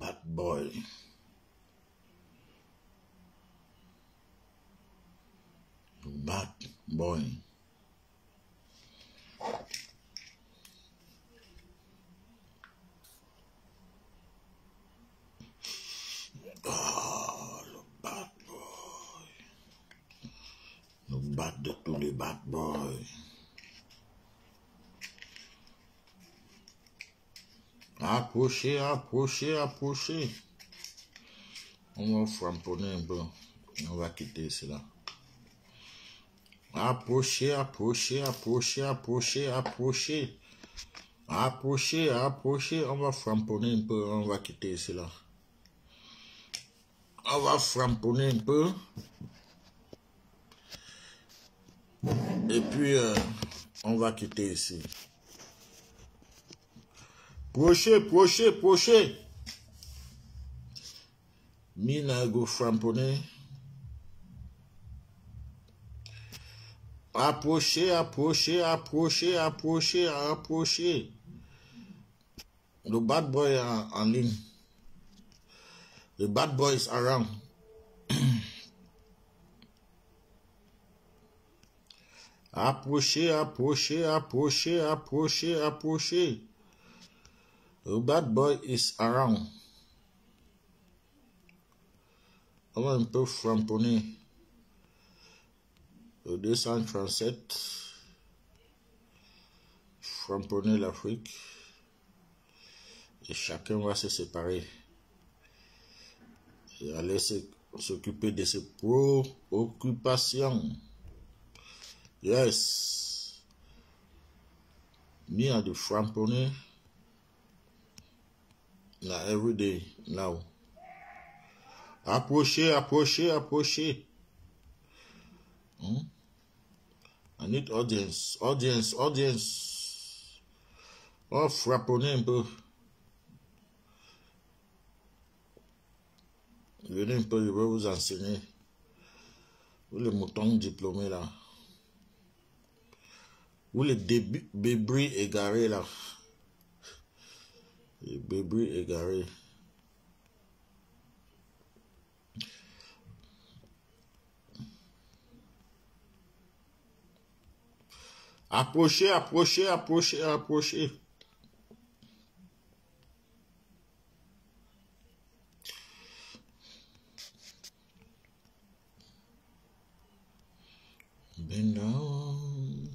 bad boy. Bad boy. Oh, le bad boy. Le bad de tous les bad boys. Approchez, approchez, approchez. On va framponner un peu. On va quitter cela. Approchez, approchez, approchez, approchez, approchez. Approchez, approchez. On va framponner un peu. On va quitter cela. On va framponner un peu. Et puis, on va quitter ici. Prochez, prochez, prochez. Mina go framponner. Approchez, approchez, approchez, approchez, approchez. Le bad boy en ligne. The bad boy is around. Approchez, approchez, approchez, approchez, approchez. The bad boy is around. On va un peu framponner le 237. Framponner l'Afrique. Et chacun va se séparer. Et aller s'occuper de ses préoccupations. Yes. Me and the framponner. Now every day now. Approchez, approchez, approchez. I need audience, audience, audience. Oh, framponner un peu. Venez un peu, je vais vous enseigner. Vous les moutons diplômés là. Vous les bébris égarés là. Les bébris égarés. Approchez, approchez, approchez, approchez. Bend down.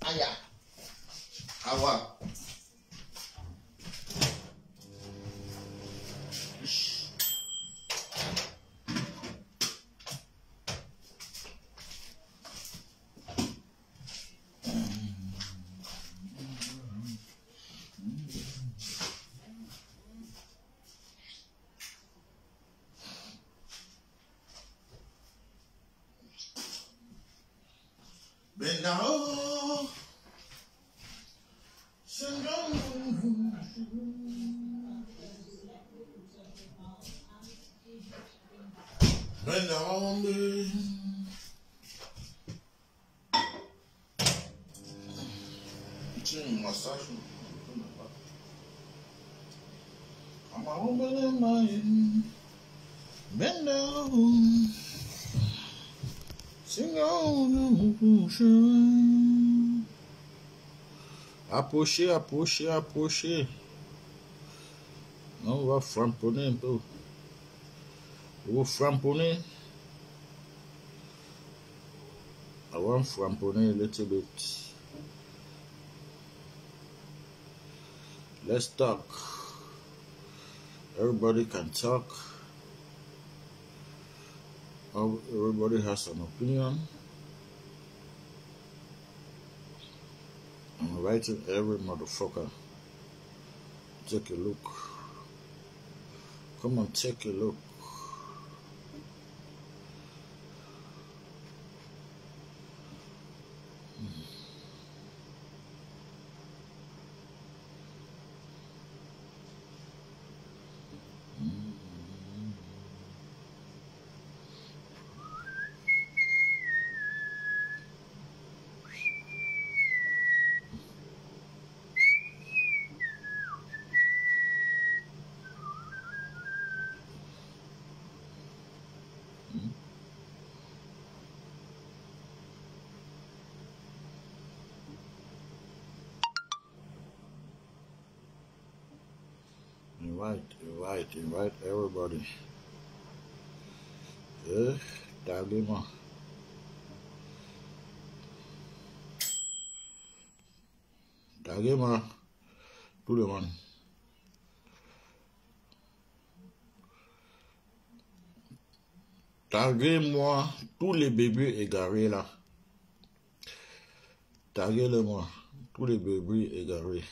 Aya. Awa. Bend down. Bend down. Bend down. Tiens, un massage. I'm a woman in my bend down. Sing on. Approchez, approchez, approchez. On va framponner un peu. Vous framponner. I want framponner a little bit. Let's talk. Everybody can talk. Everybody has an opinion. I'm writing every motherfucker. Take a look. Come on, take a look. invite everybody. Taguez-moi. Taguez-moi. Tout le monde. Taguez-moi tous les bébés égarés là. Taguez-le-moi. Tous les bébés égarés.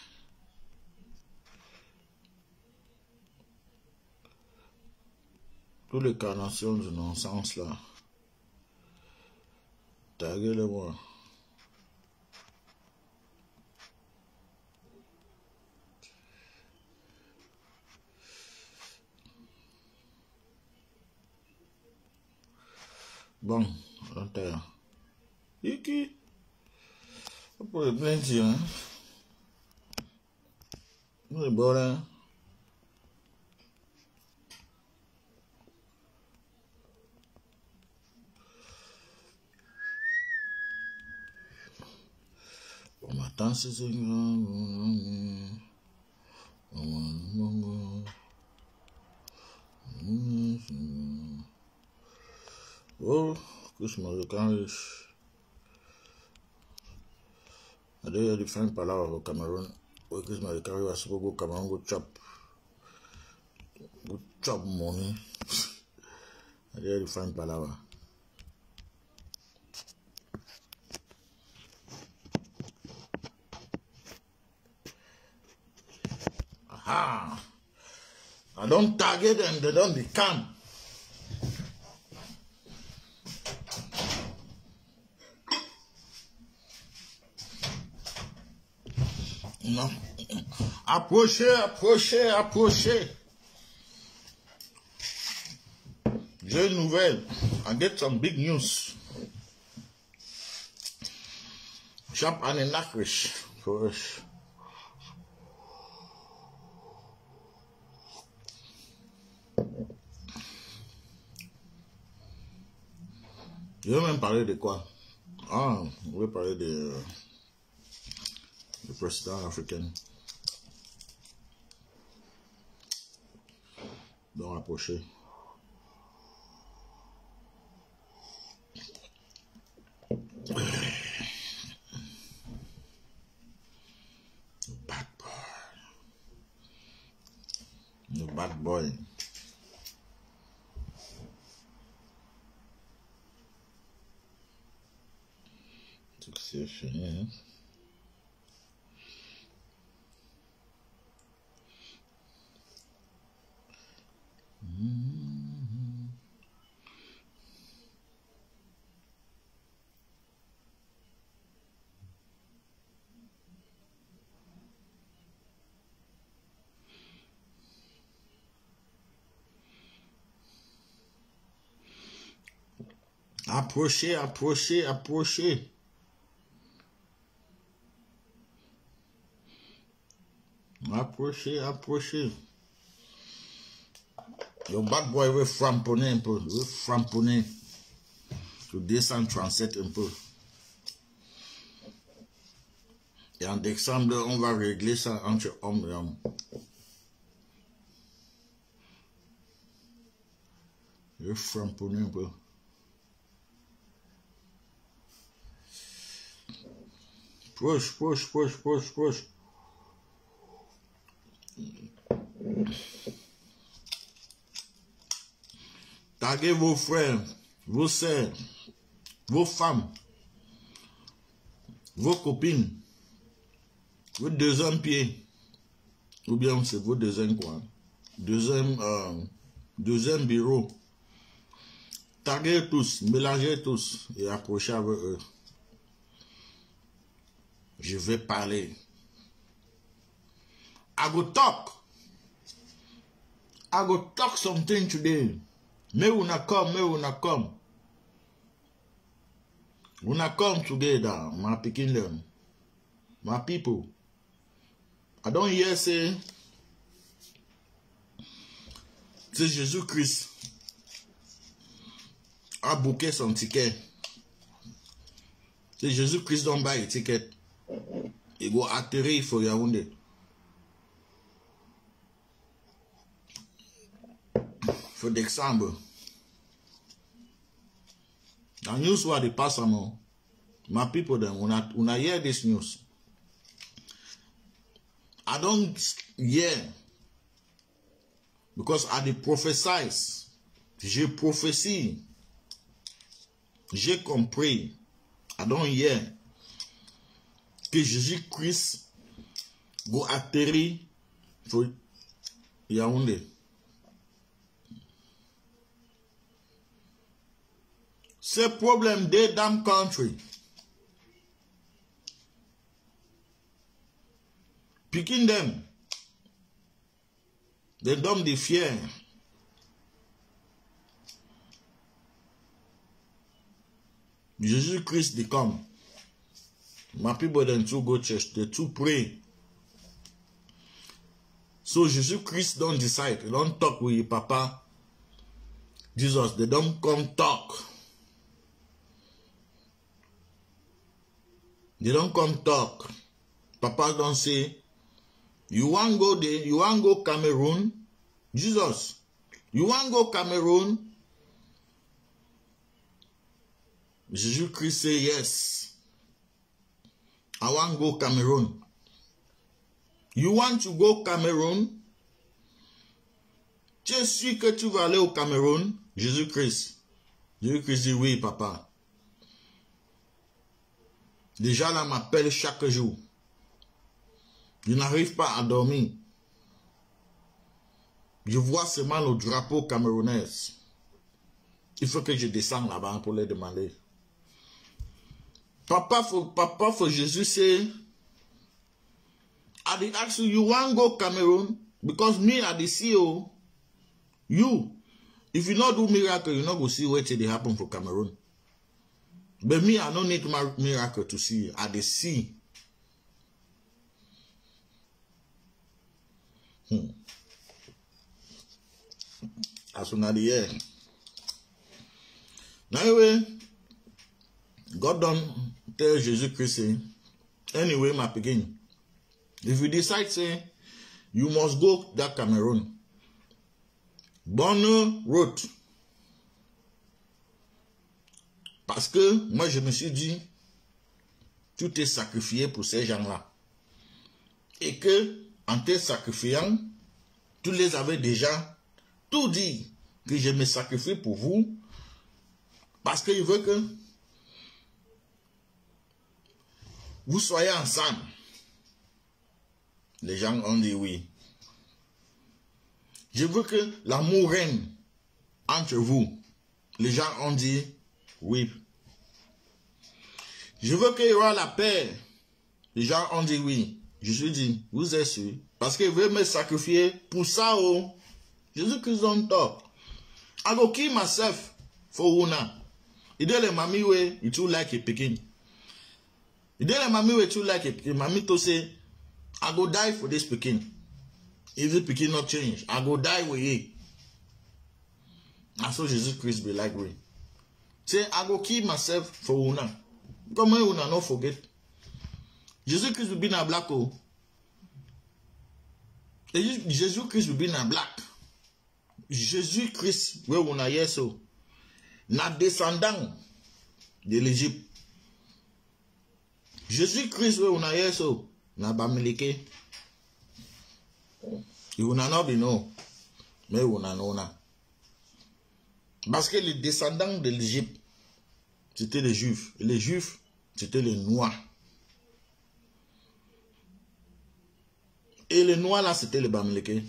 Toutes les carnations de non-sens là. Taguez-le-moi. Bon, on terre. Iki. On peut bien dire, hein. C'est bon, hein. Bon matin, c'est ça. Oh, Christmas de Carish. I did a different palaver of Cameroon. Oh, Christmas de Carish was supposed to go Cameroon, go chop money. I did a different palaver. Aha! I don't target them, they don't become. Non. Approchez. J'ai une nouvelle. I get some big news. Shop an Nakrish for us. Je vais même parler de quoi? Ah, on va parler de le président africain. Donc approcher. The bad boy. C'est fini, hein? Approchez. Approchez. Your bad boy veut framponner un peu. To descendre 37 un peu. Et en décembre, on va régler ça entre hommes et hommes. Je vais framponner un peu. Push. Taguez vos frères, vos sœurs, vos femmes, vos copines, vos deuxième pied, ou bien c'est vos deuxième quoi, deuxième bureau. Taguez tous, mélangez tous et approchez avec eux. Je vais parler. I go talk something today. May we not come. We not come together, my picking them, my people. I don't hear say, c'est Jésus-Christ a booké son ticket. C'est Jésus-Christ don't buy a ticket. Il go atterrir for Yaoundé. for d'exemple. The news where they pass on. My people then, when I hear this news, I don't hear because I dey prophesize. J'ai prophétie. J'ai compris. I don't hear que Jésus-Christ go atterrir pour Yaoundé. C'est problème des damn country. Picking them. They don't be fear. Jesus-Christ they come. My people then too go church. They too pray. So Jesus-Christ don't decide. They don't talk with your papa. Jesus, they don't come talk. They don't come talk. Papa don't say, you want go there, you want go Cameroon? Jesus, you want go Cameroon? Jesus-Christ say yes. I want go Cameroon. You want to go Cameroon? Tu es sûr que tu vas aller au Cameroun? Jésus-Christ. Jésus-Christ dit oui, papa. Déjà là m'appelle chaque jour. Je n'arrive pas à dormir. Je vois seulement le drapeau camerounais. Il faut que je descende là-bas pour les demander. Papa for Jésus say, I dey ask you want go Cameroon? Because me I dey see you. If you not do miracle, you not go see what they happen for Cameroon. But me, I don't need miracle to see. I dey see. As soon as the year. Now anyway, God don't tell Jesus-Christ, anyway, my pikin, if you decide, say, you must go that Cameroon, bonne route. Parce que moi, je me suis dit, tout est sacrifié pour ces gens-là. Et que, en te sacrifiant, tu les avais déjà tout dit, que je me sacrifie pour vous, parce qu'il veut que vous soyez ensemble. Les gens ont dit oui. Je veux que l'amour règne entre vous. Les gens ont dit oui. Je veux qu'il y aura la paix. Les gens ont dit oui. Je suis dit, vous êtes sûr. Parce qu'il veut me sacrifier pour ça. Jésus-Christ don't talk. I go kill myself for una. He did a mommy way, he too like a picking. He did a mommy way too like a mommy to say, I go die for this picking. If the picking not change, I go die with it. And so Jesus Christ be like we. Say, I go kill myself for una. Come on, una not forget. Jesus Christ will be in a black hole. Jesus Christ will be in a black. Jesus Christ, where una yes so. Na descendant de l'Égypte. Jésus-Christ, où on a eu ça, na bamileke. Il on a pas non, mais on a non. Parce que les descendants de l'Égypte, c'était les Juifs. Et les Juifs, c'était les Noirs. Et les Noirs là, c'était les bamileke.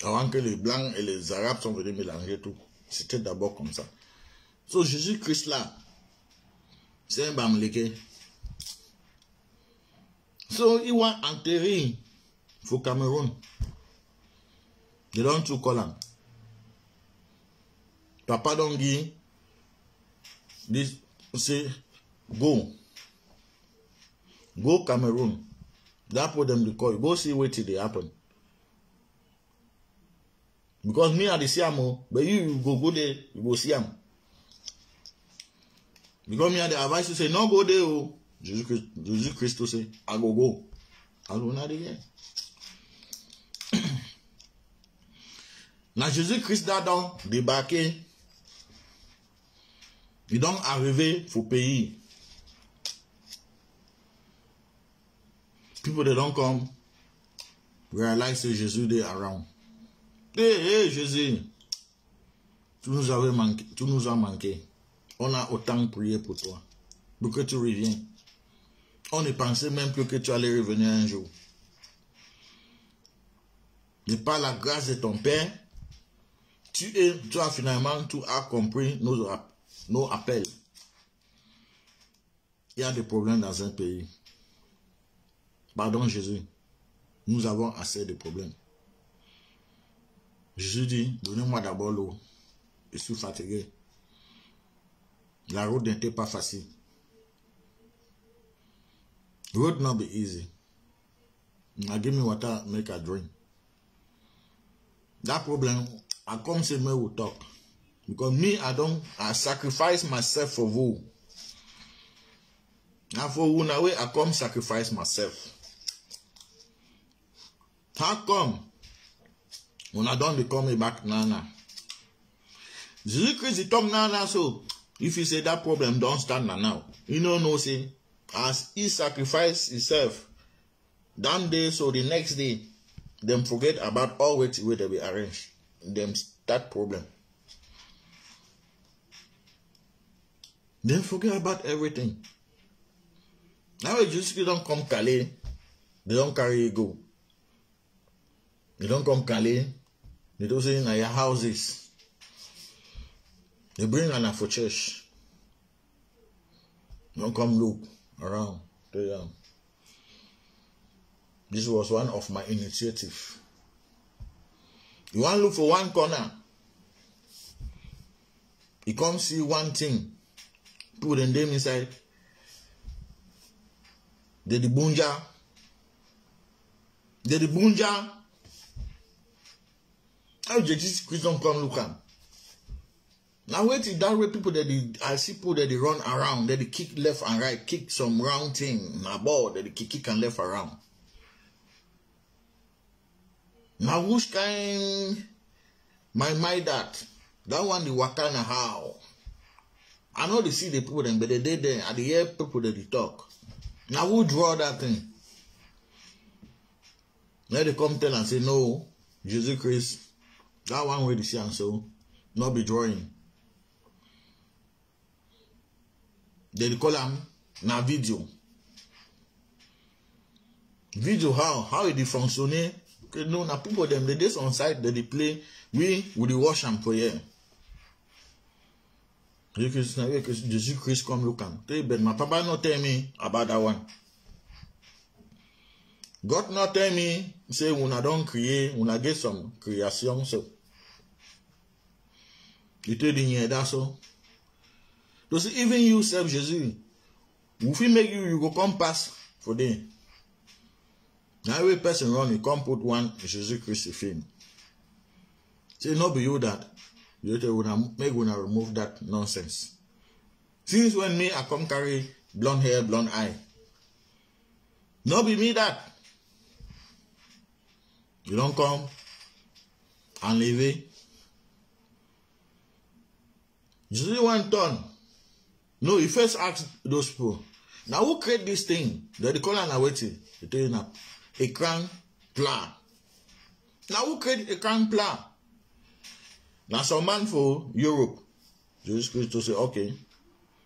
Avant que les Blancs et les Arabes sont venus mélanger tout. C'était d'abord comme ça. So Jésus-Christ là, c'est un bamileke. So il va enterrer au Cameroun. They don't to call him. Papa don't give this say go Cameroon. That put them to call. Go see what did happen. Because me I dey see am, but you go there, you go see am. Because me I dey advise you say no go there. Jesus Christ say I go. I go not there. Là, Jésus-Christ a donc débarqué. Il est donc arrivé au pays. People they don't come realize that Jésus is around. Hey, Jésus, tu nous as manqué. On a autant prié pour toi. Pour que tu reviennes. On ne pensait même plus que tu allais revenir un jour. Mais par la grâce de ton Père, tu as finalement compris nos appels. Il y a des problèmes dans un pays. Pardon Jésus, nous avons assez de problèmes. Jésus dit, donnez-moi d'abord l'eau. Je suis fatigué. La route n'était pas facile. The road not be easy. Now give me water, make a drink. That problem, I come say me will talk. Because me, I sacrifice myself for you. Now for you, now I come sacrifice myself. How come? When I don't become back now. Jesus Christ talk now, so if you say that problem don't stand now. You know, say, as he sacrificed himself, that day, so the next day, them forget about all what they be arranged. Them that problem. Then forget about everything. Now Jesus Christ don't come Calais, they don't carry ego. They don't come Calais. They don't say in your houses. They bring an for church. They don't come look around. This was one of my initiative. You want to look for one corner. You come see one thing. Put them inside. The bunja. The bunja. How Jesus Christ don't come look at? Now wait till that way people that I see people that they run around, that they kick left and right, kick some round thing, na ball that they kick and left around. Now which kind my that one the wakana how? I know they see the people them, but they there at the hear people that they talk. Now who draw that thing? Now they come tell and say no, Jesus Christ. That one way to see and so not be drawing. They call them na video. Video how it function? Okay, no, na people them the days on site that they play we with the wash and prayer. Jesus Christ come look am. But my papa not tell me about that one. God not tell me say una don't create, una get some creation so. You tell the that's so. Does even you serve Jesus? If he make you go come pass for them. Now every person run, you come put one Jesus Christ film. Say not be you that. You tell make una remove that nonsense. Since when me I come carry blonde hair, blonde eye. Not be me that. You don't come and leave it. Jesus one turn. No, you first ask those people. Now who create this thing? They call an awaiting. They tell you now. A crown plan. Now who create a crown plan? Now some man for Europe. Jesus Christ to say, okay.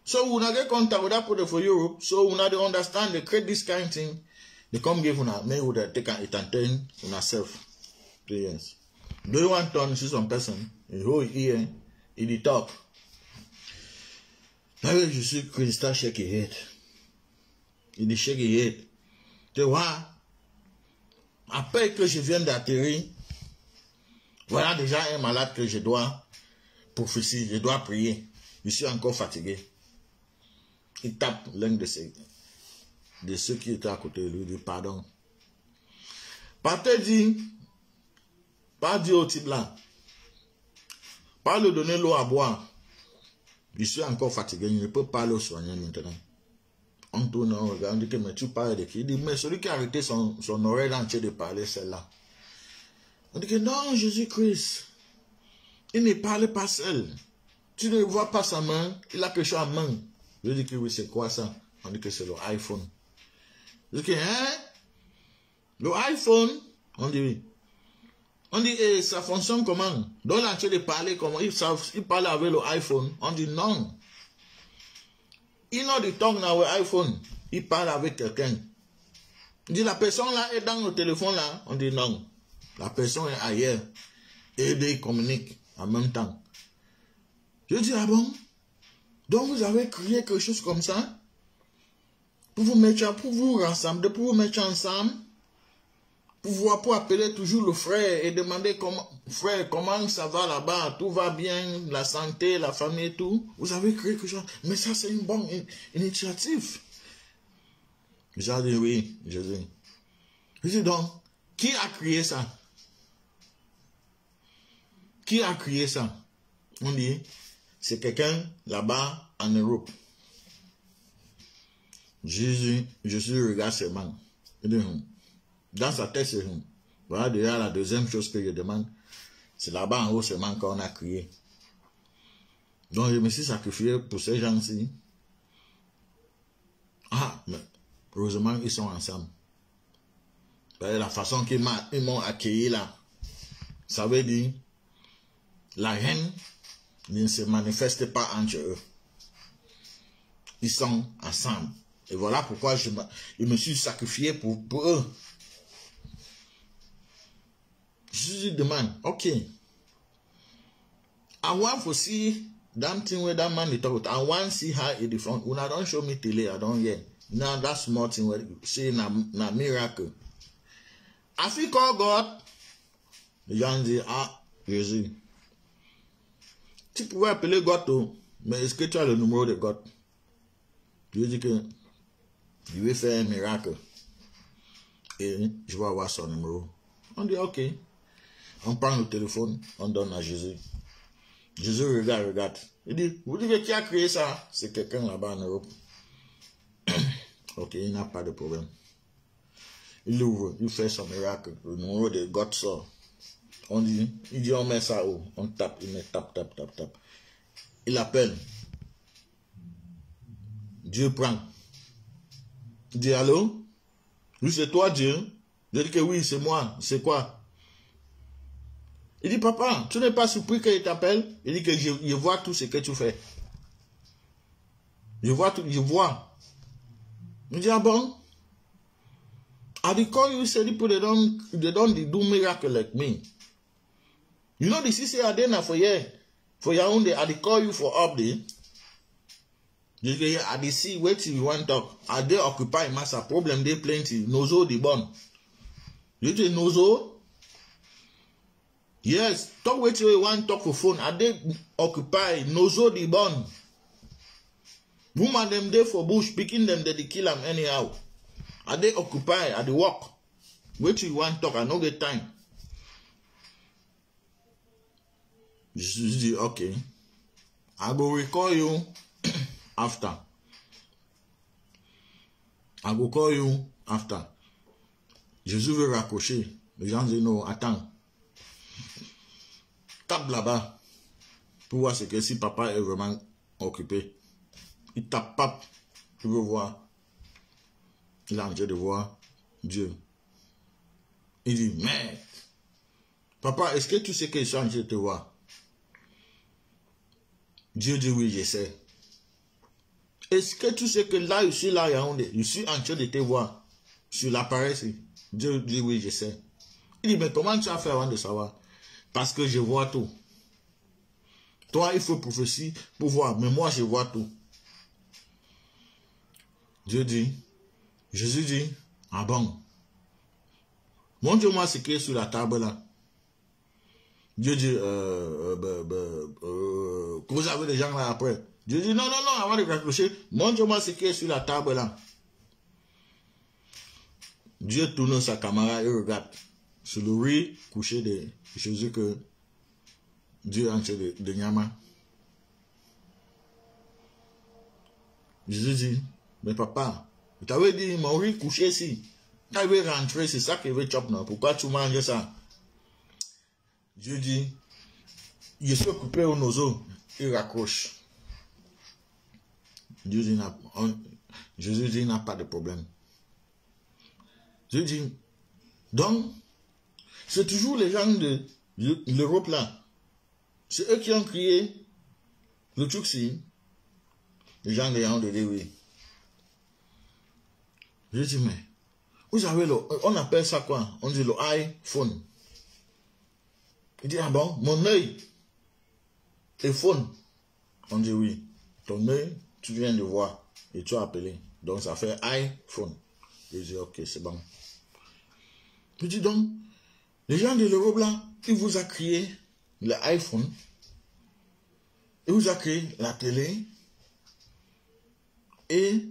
So when I get contact with that people for Europe, so when they understand, they create this kind of thing, they come give una, maybe would take it and turn on herself. 3 years. Do you want to see some person in whole ear in the talk? Now you see Christ start shake his head. Il shake his head. Tu vois, après que je viens d'atterrir, voilà déjà un malade que je dois prophétiser, je dois prier. Je suis encore fatigué. Il tape l'un de ceux qui étaient à côté de lui, il dit pardon. Pas dit au type là, pas lui donner l'eau à boire. Je suis encore fatigué, je ne peux pas le soigner maintenant. On tourne, on regarde, on dit que mais tu parles de qui? Il dit, mais celui qui a arrêté son oreille entière de parler, c'est là. On dit que non, Jésus-Christ. Il ne parle pas seul. Tu ne vois pas sa main, il a quelque chose à main. Je dis que oui, c'est quoi ça? On dit que c'est le iPhone. Je dis que, hein? Le iPhone? On dit oui. On dit, et ça fonctionne comment? Donc là, tu de parler comment? Il parle avec le iPhone. On dit non. Il n'a du temps dans iPhone. Il parle avec quelqu'un. Il dit, la personne là est dans le téléphone là. On dit non. La personne est ailleurs. Et ils communiquent en même temps. Je dis, ah bon? Donc vous avez créé quelque chose comme ça? Pour vous mettre, pour vous rassembler, pour vous mettre ensemble? Pour appeler toujours le frère et demander comment, frère, comment ça va là-bas, tout va bien, la santé, la famille et tout. Vous avez créé quelque chose. Mais ça, c'est une bonne initiative. J'ai dit oui, je dis. Je dis donc, qui a créé ça? Qui a créé ça? On dit, c'est quelqu'un là-bas en Europe. Jésus regarde ses mains. Il dit, dans sa tête, c'est voilà déjà la deuxième chose que je demande. C'est là-bas en haut seulement qu'on a crié. Donc je me suis sacrifié pour ces gens-ci. Ah, mais heureusement ils sont ensemble. La façon qu'ils m'ont accueilli là, ça veut dire la haine ne se manifeste pas entre eux. Ils sont ensemble. Et voilà pourquoi je me suis sacrifié pour eux. Je demande, okay, I want to see that thing where that man is talking. I want to see her in the front. When I don't show me tele, I don't hear. Now that small thing where you see na miracle. I feel call God. Les gens disent, ah, Jésus. Tu pouvais appeler God, mais est-ce que tu as le numéro de God? Je dis que je vais faire un miracle. Et je vais avoir son numéro. On dit, ok. On prend le téléphone, on donne à Jésus. Jésus regarde. Il dit, vous dites qui a créé ça? C'est quelqu'un là-bas en Europe. Ok, il n'a pas de problème. Il ouvre, il fait son miracle. Le numéro de God sort. Il dit, on met ça où? On tape, il met tape. Il appelle. Dieu prend. Il dit, allô? Oui, c'est toi, Dieu? Je dis que oui, c'est moi. C'est quoi? Il dit, papa, tu n'es pas surpris qu'il t'appelle? Il dit que je vois tout ce que tu fais. Je vois tout, je vois. Il dit, ah bon? I did call you, said people they don't do miracle like me. You know the CC Adena for your own day, I did call you for update. I did see wait till you want to talk. Are they occupy master problem they plenty. Nozo the bond. You say Nozo? Yes, talk wait till you want to talk for phone. Are they occupy Nozo the bond? Woman them there for bush, picking them they kill them anyhow. Are they occupy at the work? Wait till you want to talk, I no get time. Jesus dit, okay. I will recall you after. I will call you after. Jésus veut raccrocher. Les gens disent, non, attends. Tape là-bas. Pour voir ce que si papa est vraiment occupé. Il tape, pape. Tu veux voir. Il a envie de voir Dieu. Il dit, mais, papa, est-ce que tu sais que je suis en train de te voir? Dieu dit, oui, je sais. Est-ce que tu sais que là, je suis là, je suis en train de te voir sur l'appareil? Dieu dit, oui, je sais. Il dit, mais comment tu as fait avant de savoir? Parce que je vois tout. Toi, il faut prophétie pour voir, mais moi, je vois tout. Dieu dit, Jésus dit, ah bon, montre-moi ce qui est sur la table là. Dieu dit, que vous avez des gens là après. Dieu dit, non, avant de raccrocher, montre-moi ce qui est sur la table là. Dieu tourne sa caméra et regarde sur le riz couché de Jésus que Dieu est en train de Nyama. Jésus dit, mais papa, je t'avais dit, mon riz couché ici. Quand il veut rentrer, c'est ça qu'il veut chop, non? Pourquoi tu manges ça? Dieu dit, je suis occupé au nozo, il raccroche. Jésus dit, n'a pas de problème. Je dis, donc, c'est toujours les gens de l'Europe là. C'est eux qui ont créé le truc ci. Les gens de dire oui. Je dis, mais, vous avez on appelle ça quoi? On dit le iPhone. Il dit, ah bon, mon œil est phone. On dit oui. Ton œil, tu viens de voir et tu as appelé. Donc ça fait iPhone. Je dis, ok, c'est bon. Je dis donc, les gens de l'Europe là, ils vous a créé l'iPhone. Ils vous a créé la télé. Et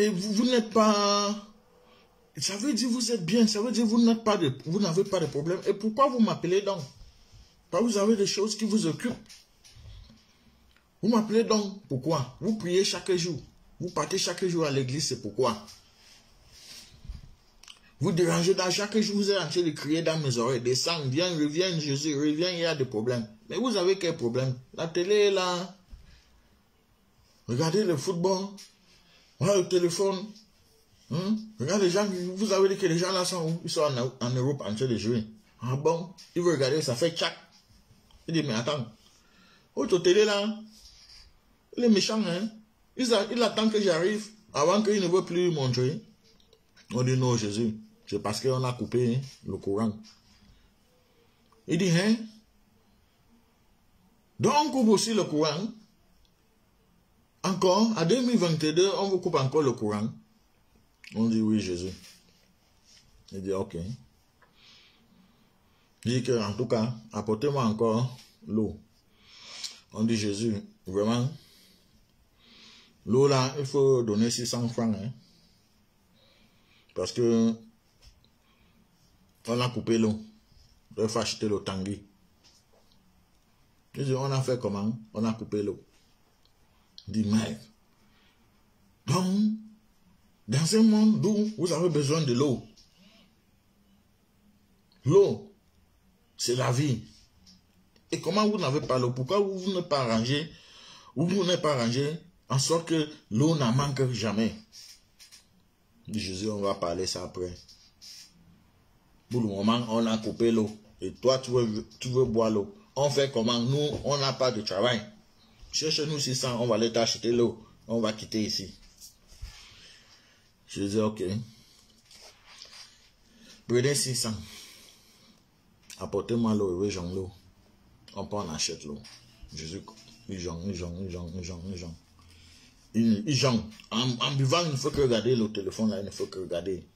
vous n'êtes pas... Ça veut dire vous êtes bien. Ça veut dire vous n'avez pas de problème. Et pourquoi vous m'appelez donc? Parce que vous avez des choses qui vous occupent. Vous m'appelez donc. Pourquoi? Vous priez chaque jour. Vous partez chaque jour à l'église. C'est pourquoi? Vous dérangez dans chaque jour. Vous êtes en train de crier dans mes oreilles. Descends, viens, reviens, Jésus, reviens, il y a des problèmes. Mais vous avez quel problème? La télé est là. Regardez le football. Voilà le téléphone. Regardez les gens. Vous avez dit que les gens là sont en Europe en train de jouer. Ah bon? Ils veulent regarder, ça fait tchac. Il dit, mais attends. Votre télé là, il est méchant, hein? Il attend que j'arrive avant qu'il ne veut plus montrer. On dit non, Jésus. C'est parce qu'on a coupé le courant. Il dit, hein? Donc on coupe aussi le courant. Encore, à 2022, on vous coupe encore le courant. On dit oui, Jésus. Il dit ok. Il dit que, en tout cas, apportez-moi encore l'eau. On dit Jésus, vraiment, l'eau là, il faut donner 600 francs. Hein, parce que on a coupé l'eau. Il faut acheter le tanguy. Il dit, on a fait comment? On a coupé l'eau. Il dit, mec, donc, dans un monde où vous avez besoin de l'eau, l'eau, c'est la vie. Et comment vous n'avez pas l'eau? Pourquoi vous n'êtes pas arrangé, en sorte que l'eau n'en manque jamais? Dit Jésus, on va parler ça après. Pour le moment, on a coupé l'eau. Et toi, tu veux boire l'eau. On fait comment? Nous, on n'a pas de travail. Cherche-nous 600, on va aller t'acheter l'eau. On va quitter ici. Je dis, ok. Prenez 600. Apportez-moi l'eau, oui, j'en l'eau. On peut en acheter l'eau. Jésus, il jongle. En buvant, il ne faut que regarder le téléphone là, il ne faut que regarder.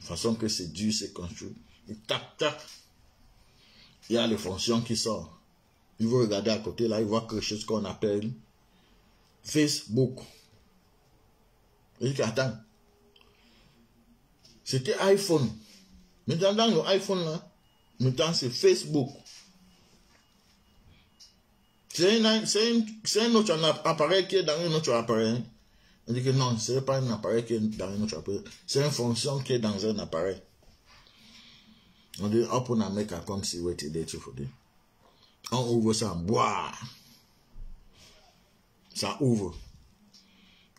De façon que c'est dur, c'est construit. Il tape. Il y a les fonctions qui sortent. Il veut regarder à côté là, il voit quelque chose qu'on appelle Facebook. Il dit attends. C'était iPhone. Maintenant dans le iPhone là, maintenant c'est Facebook. C'est un autre appareil qui est dans un autre appareil. On dit que non, ce n'est pas un appareil qui est dans un autre appareil. C'est une fonction qui est dans un appareil. On dit, hop, on a mis comme si on était des trucs. On ouvre ça, boah. Ça ouvre.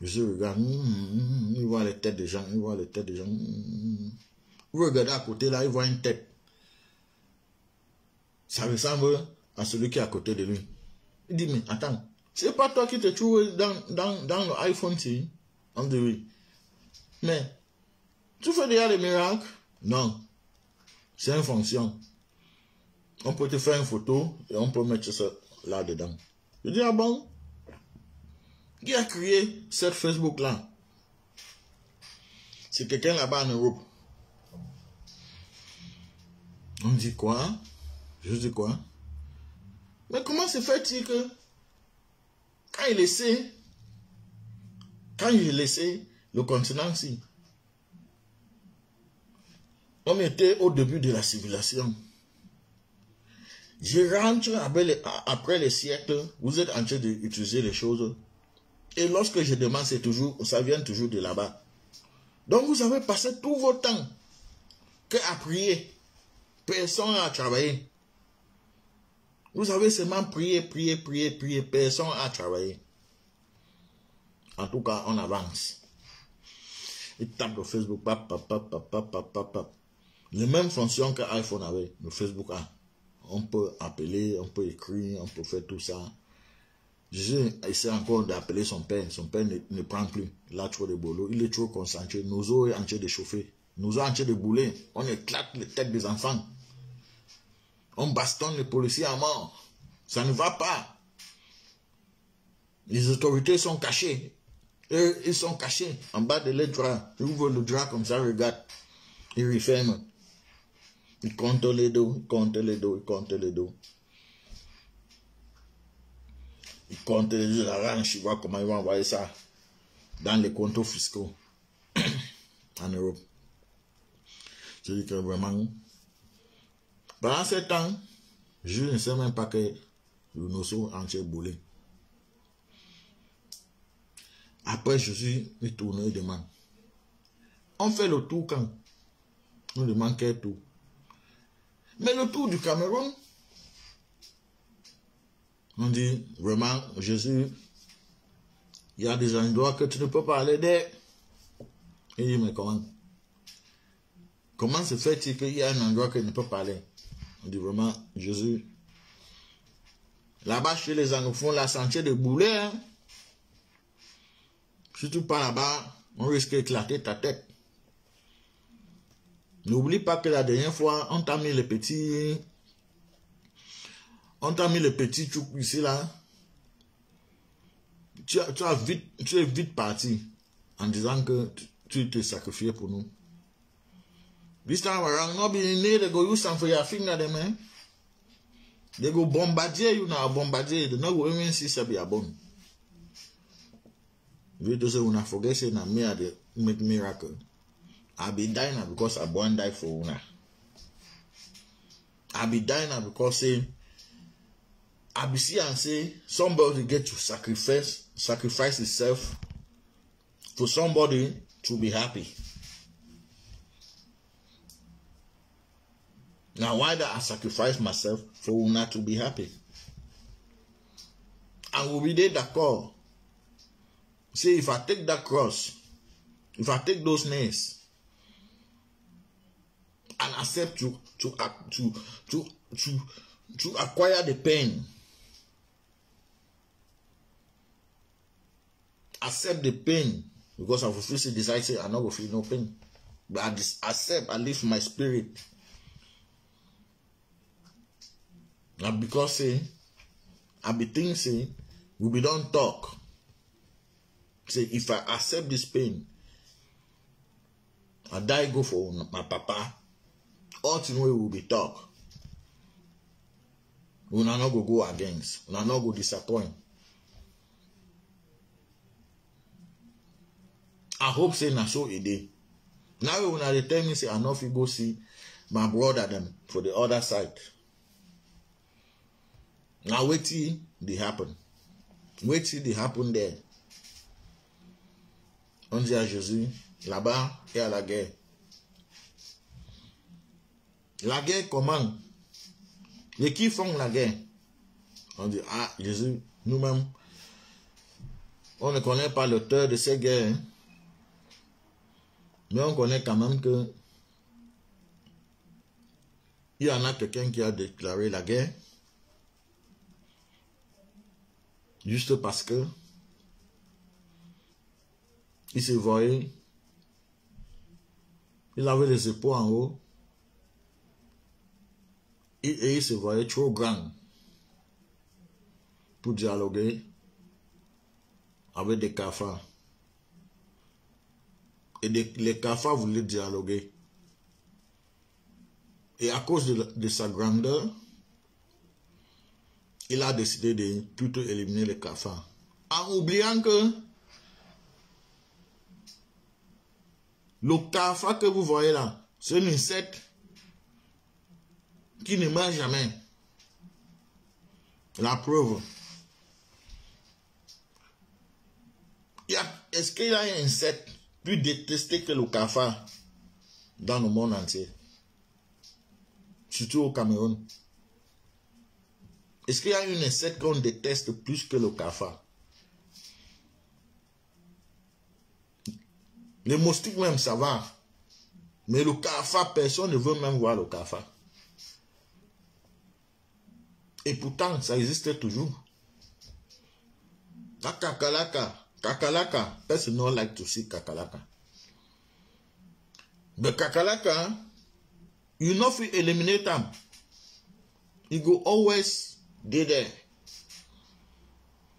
Je regarde, il voit les têtes des gens, Vous regardez à côté là, il voit une tête. Ça ressemble à celui qui est à côté de lui. Il dit, mais attends, c'est pas toi qui te trouves dans le iPhone, si? On dit oui. Mais, tu fais déjà des miracles? Non. C'est une fonction. On peut te faire une photo et on peut mettre ça là-dedans. Je dis, ah bon? Qui a créé cette Facebook-là? C'est quelqu'un là-bas en Europe. On dit quoi? Je dis quoi? Mais comment se fait-il que quand il laissait le continent-ci, on était au début de la civilisation. Je rentre après les siècles, vous êtes en train d'utiliser les choses. Et lorsque je demande, ça vient toujours de là-bas. Donc vous avez passé tout votre temps qu'à prier. Personne n'a travaillé. Vous avez seulement prié. Personne n'a travaillé. En tout cas, on avance. Il tape le Facebook. Les mêmes fonctions que iPhone avait, le Facebook a. On peut appeler, on peut écrire, on peut faire tout ça. Jésus essaie encore d'appeler son père. Son père ne prend plus. Il a trop de boulot. Il est trop concentré. Nos os sont en train de chauffer. Nos os sont en train de bouler. On éclate les têtes des enfants. On bastonne les policiers à mort. Ça ne va pas. Les autorités sont cachées. Eux, ils sont cachés en bas de leurs draps. Ils ouvrent le drap comme ça, regarde. Ils referment. Ils comptent les dos, ils comptent les dos, ils comptent les dos. Ils comptent les oranges, ils voient comment ils vont envoyer ça dans les comptes fiscaux en Europe. Je dis que vraiment, pendant ce temps, je ne sais même pas que le nosso entier boulé. Après, Jésus est tourné et demande. On fait le tour quand? On demande quel tour? Mais le tour du Cameroun, on dit vraiment, Jésus, il y a des endroits que tu ne peux pas aller d'air. Il dit, mais comment? Comment se fait-il qu'il y a un endroit que tu ne peux pas aller? On dit vraiment, Jésus, là-bas chez les anglophones, la sentier de boulet, hein? Si tu pars là-bas, on risque d'éclater ta tête. N'oublie pas que la dernière fois, on t'a mis les petits... On t'a mis les petits trucs ici, là. Tu es vite parti en disant que tu t'es sacrifié pour nous. This time around, no be need to go use some for your finger, them, eh? They go bombardier you now, bombardier. They no go even see say be a bone. We do say una forget say na me I dey make miracle. I be dying now because I born die for una. I be dying now because say I be see and say somebody get to sacrifice himself for somebody to be happy. Now why that I sacrifice myself for una to be happy? And we be there d'accord. Say if I take that cross, if I take those nails and accept to acquire the pain, accept the pain, because I will feel decide say I not go feel no pain, but I accept, I live my spirit. And because say I be think say we be don't talk. Say if I accept this pain, I die go for my papa. Ultimately we will be talk. We will not go against. We will not go disappoint. I hope say na so a day. Now when they tell me say I not fit go see my brother them for the other side. Now wait till they happen. Wait till they happen there. On dit à Jésus, là-bas, il y a la guerre. La guerre comment? Et qui font la guerre? On dit, ah, Jésus, nous-mêmes, on ne connaît pas l'auteur de ces guerres. Hein? Mais on connaît quand même que il y en a quelqu'un qui a déclaré la guerre. Juste parce que il se voyait, il avait les épaules en haut, et il se voyait trop grand pour dialoguer avec des cafards. Et les cafards voulaient dialoguer. Et à cause de sa grandeur, il a décidé de plutôt éliminer les cafards. En oubliant que le cafard que vous voyez là, c'est un insecte qui ne meurt jamais. La preuve. Est-ce qu'il y a un insecte plus détesté que le cafard dans le monde entier? surtout au Cameroun. Est-ce qu'il y a une insecte qu'on déteste plus que le cafard? Les moustiques même, ça va. Mais le cafard, personne ne veut même voir le cafard. Et pourtant, ça existe toujours. La kakalaka. Kakalaka. Person don't like to see kakalaka. But kakalaka, you know if you eliminate them, you go always be there.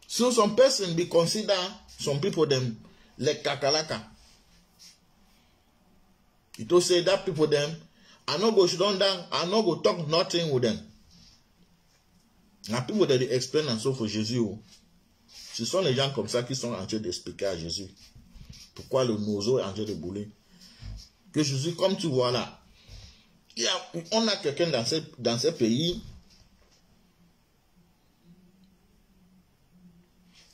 So some person be consider some people them like kakalaka. It will say that people them, I no go sit down, I no go talk nothing with them. Now people that they explain and so for Jésus, ce sont les gens comme ça qui sont en train d'expliquer à Jésus pourquoi le nozo est en train de bouler. Que Jésus, comme tu vois là, on a quelqu'un dans ce pays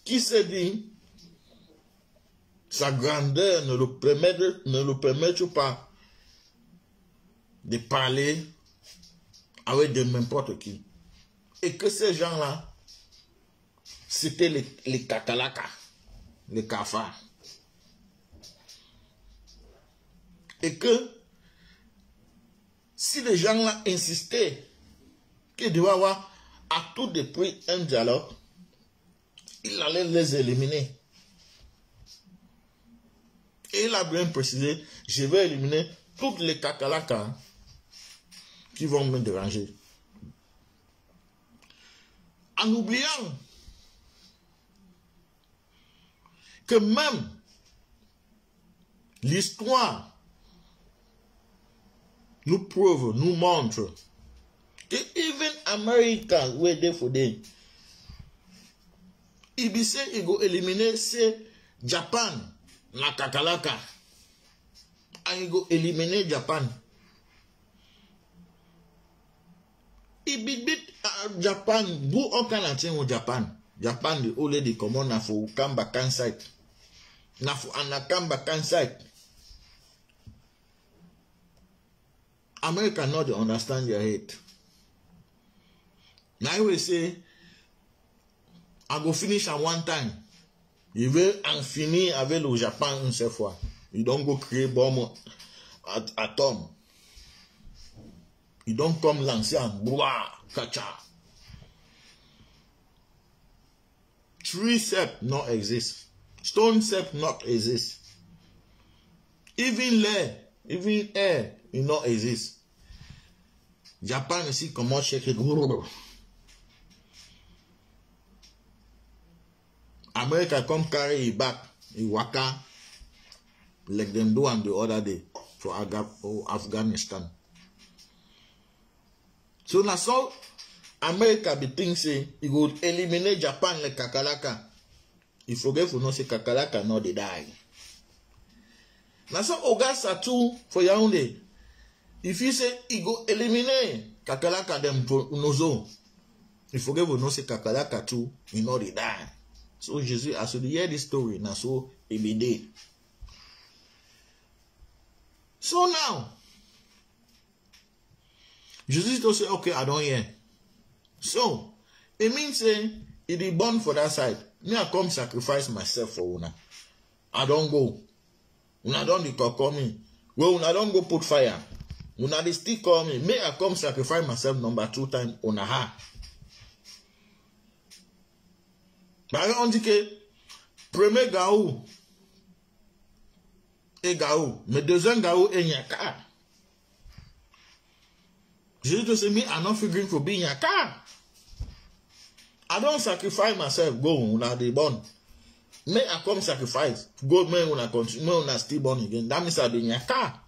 qui se dit sa grandeur ne le permet pas de parler avec de n'importe qui. Et que ces gens-là, c'était les kakalaka, les cafards. Et que si les gens-là insistaient qu'il devait avoir à tout de prix un dialogue, il allait les éliminer. Et il a bien précisé, je vais éliminer toutes les kakalakas qui vont me déranger. En oubliant que même l'histoire nous prouve, nous montre que even America, where they for them, il dit il va éliminer c'est Japan, la kakalaka. Il va éliminer Japan. Il dit Japan, vous aucun atteint au Japan. Japan de ole de comment na fo kamba kansai. Na fo anakamba kansai. America not understand your hate. Now you will say, I go finish at one time. Il veut en finir avec le Japon une seule fois. Il don't go créer bombe atome. Il don't comme l'ancien bois, kacha. Tree sap not exist. Stone sap not exist. Even air, it not exist. Japan ici comment checker. America come carry it back, it waka, like them do on the other day for Afghanistan. So now so America be think say it would eliminate Japan like kakalaka. You forget for not say kakalaka not they die. Now so Ogasa too for Yaoundé. If you say it go eliminate kakalaka them for nozo, you forget for not say kakalaka too, you know they die. So Jesus, as you hear this story, now so it be dead. So now, Jesus don't say, okay, I don't hear. So, it means saying, it is born for that side. Me, I come sacrifice myself for una. I don't go. Una don't call me. Well, una don't go put fire. Una they still call me. Me, I come sacrifice myself number 2 times on a ha. On dit que premier gaou et gaou, mais deuxième gaou et nyaka. Jesus to say me, I'm not figuring for being nyaka. I don't sacrifice myself, go una dey born. Me I come sacrifice, go me una continue, me una still born again. That means I be nyaka.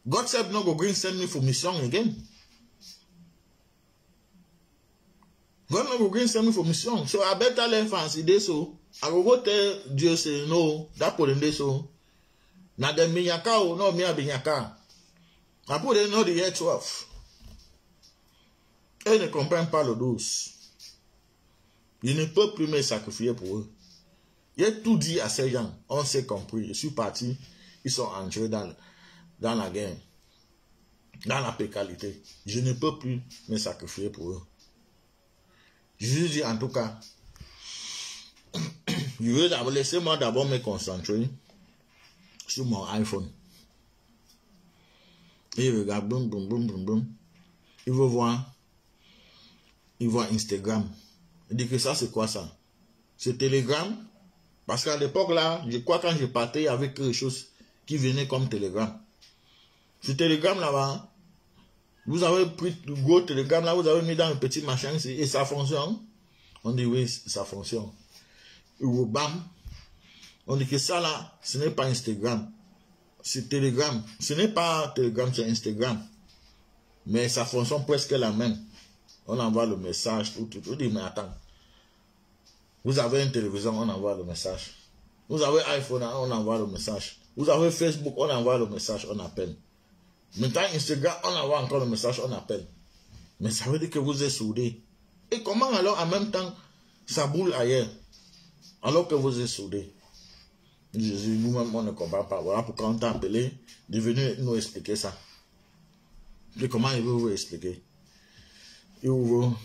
God said no go green send me for mission again. God no go green send me for mission. So I better learn fancy day so. I go tell Dieu say no, that put in day so. Now them be nyaka o, no me I be nyaka. I put in no the year 12. Et ne comprennent pas le 12. Il ne peut plus me sacrifier pour eux. Il a tout dit à ces gens. On s'est compris. Je suis parti. Ils sont entrés dans la guerre. dans la précarité. Je ne peux plus me sacrifier pour eux. Je dis en tout cas, laissez-moi d'abord me concentrer sur mon iPhone. Et il regarde, boum, boum, boum, boum, boum. Il voit Instagram. Il dit que ça, c'est quoi ça? C'est Telegram. Parce qu'à l'époque là, je crois quand je partais, il y avait quelque chose qui venait comme Telegram. Ce Telegram là-bas, vous avez pris le gros Telegram là, vous avez mis dans un petit machin et ça fonctionne. On dit oui, ça fonctionne. Et bam, on dit que ça là, ce n'est pas Instagram. C'est Telegram. Ce n'est pas Telegram, c'est Instagram. Mais ça fonctionne presque la même. On envoie le message, tout. On dit, mais attends. Vous avez une télévision, on envoie le message. Vous avez iPhone, on envoie le message. Vous avez Facebook, on envoie le message, on appelle. Maintenant, Instagram, on envoie encore le message, on appelle. Mais ça veut dire que vous êtes soudés. Et comment alors, en même temps, ça boule ailleurs? Alors que vous êtes soudés. Jésus, nous-mêmes, on ne comprend pas. Voilà pourquoi on t'a appelé de venir nous expliquer ça. Et comment il veut vous expliquer? Il ouvre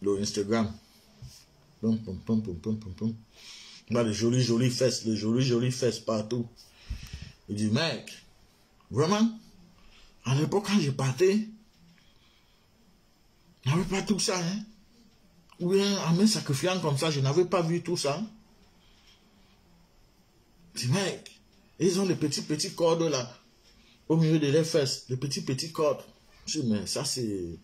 le Instagram. Pum, pum, pum, pum, pum, pum, pum. Il a de jolies fesses partout. Il dit, mec, vraiment, à l'époque, quand je partais, je n'avais pas tout ça, hein. Ou bien, en me sacrifiant comme ça, je n'avais pas vu tout ça. Je dis, mec, ils ont les petits cordes là, au milieu de leurs fesses, les petits cordes. Je dis, mais ça, c'est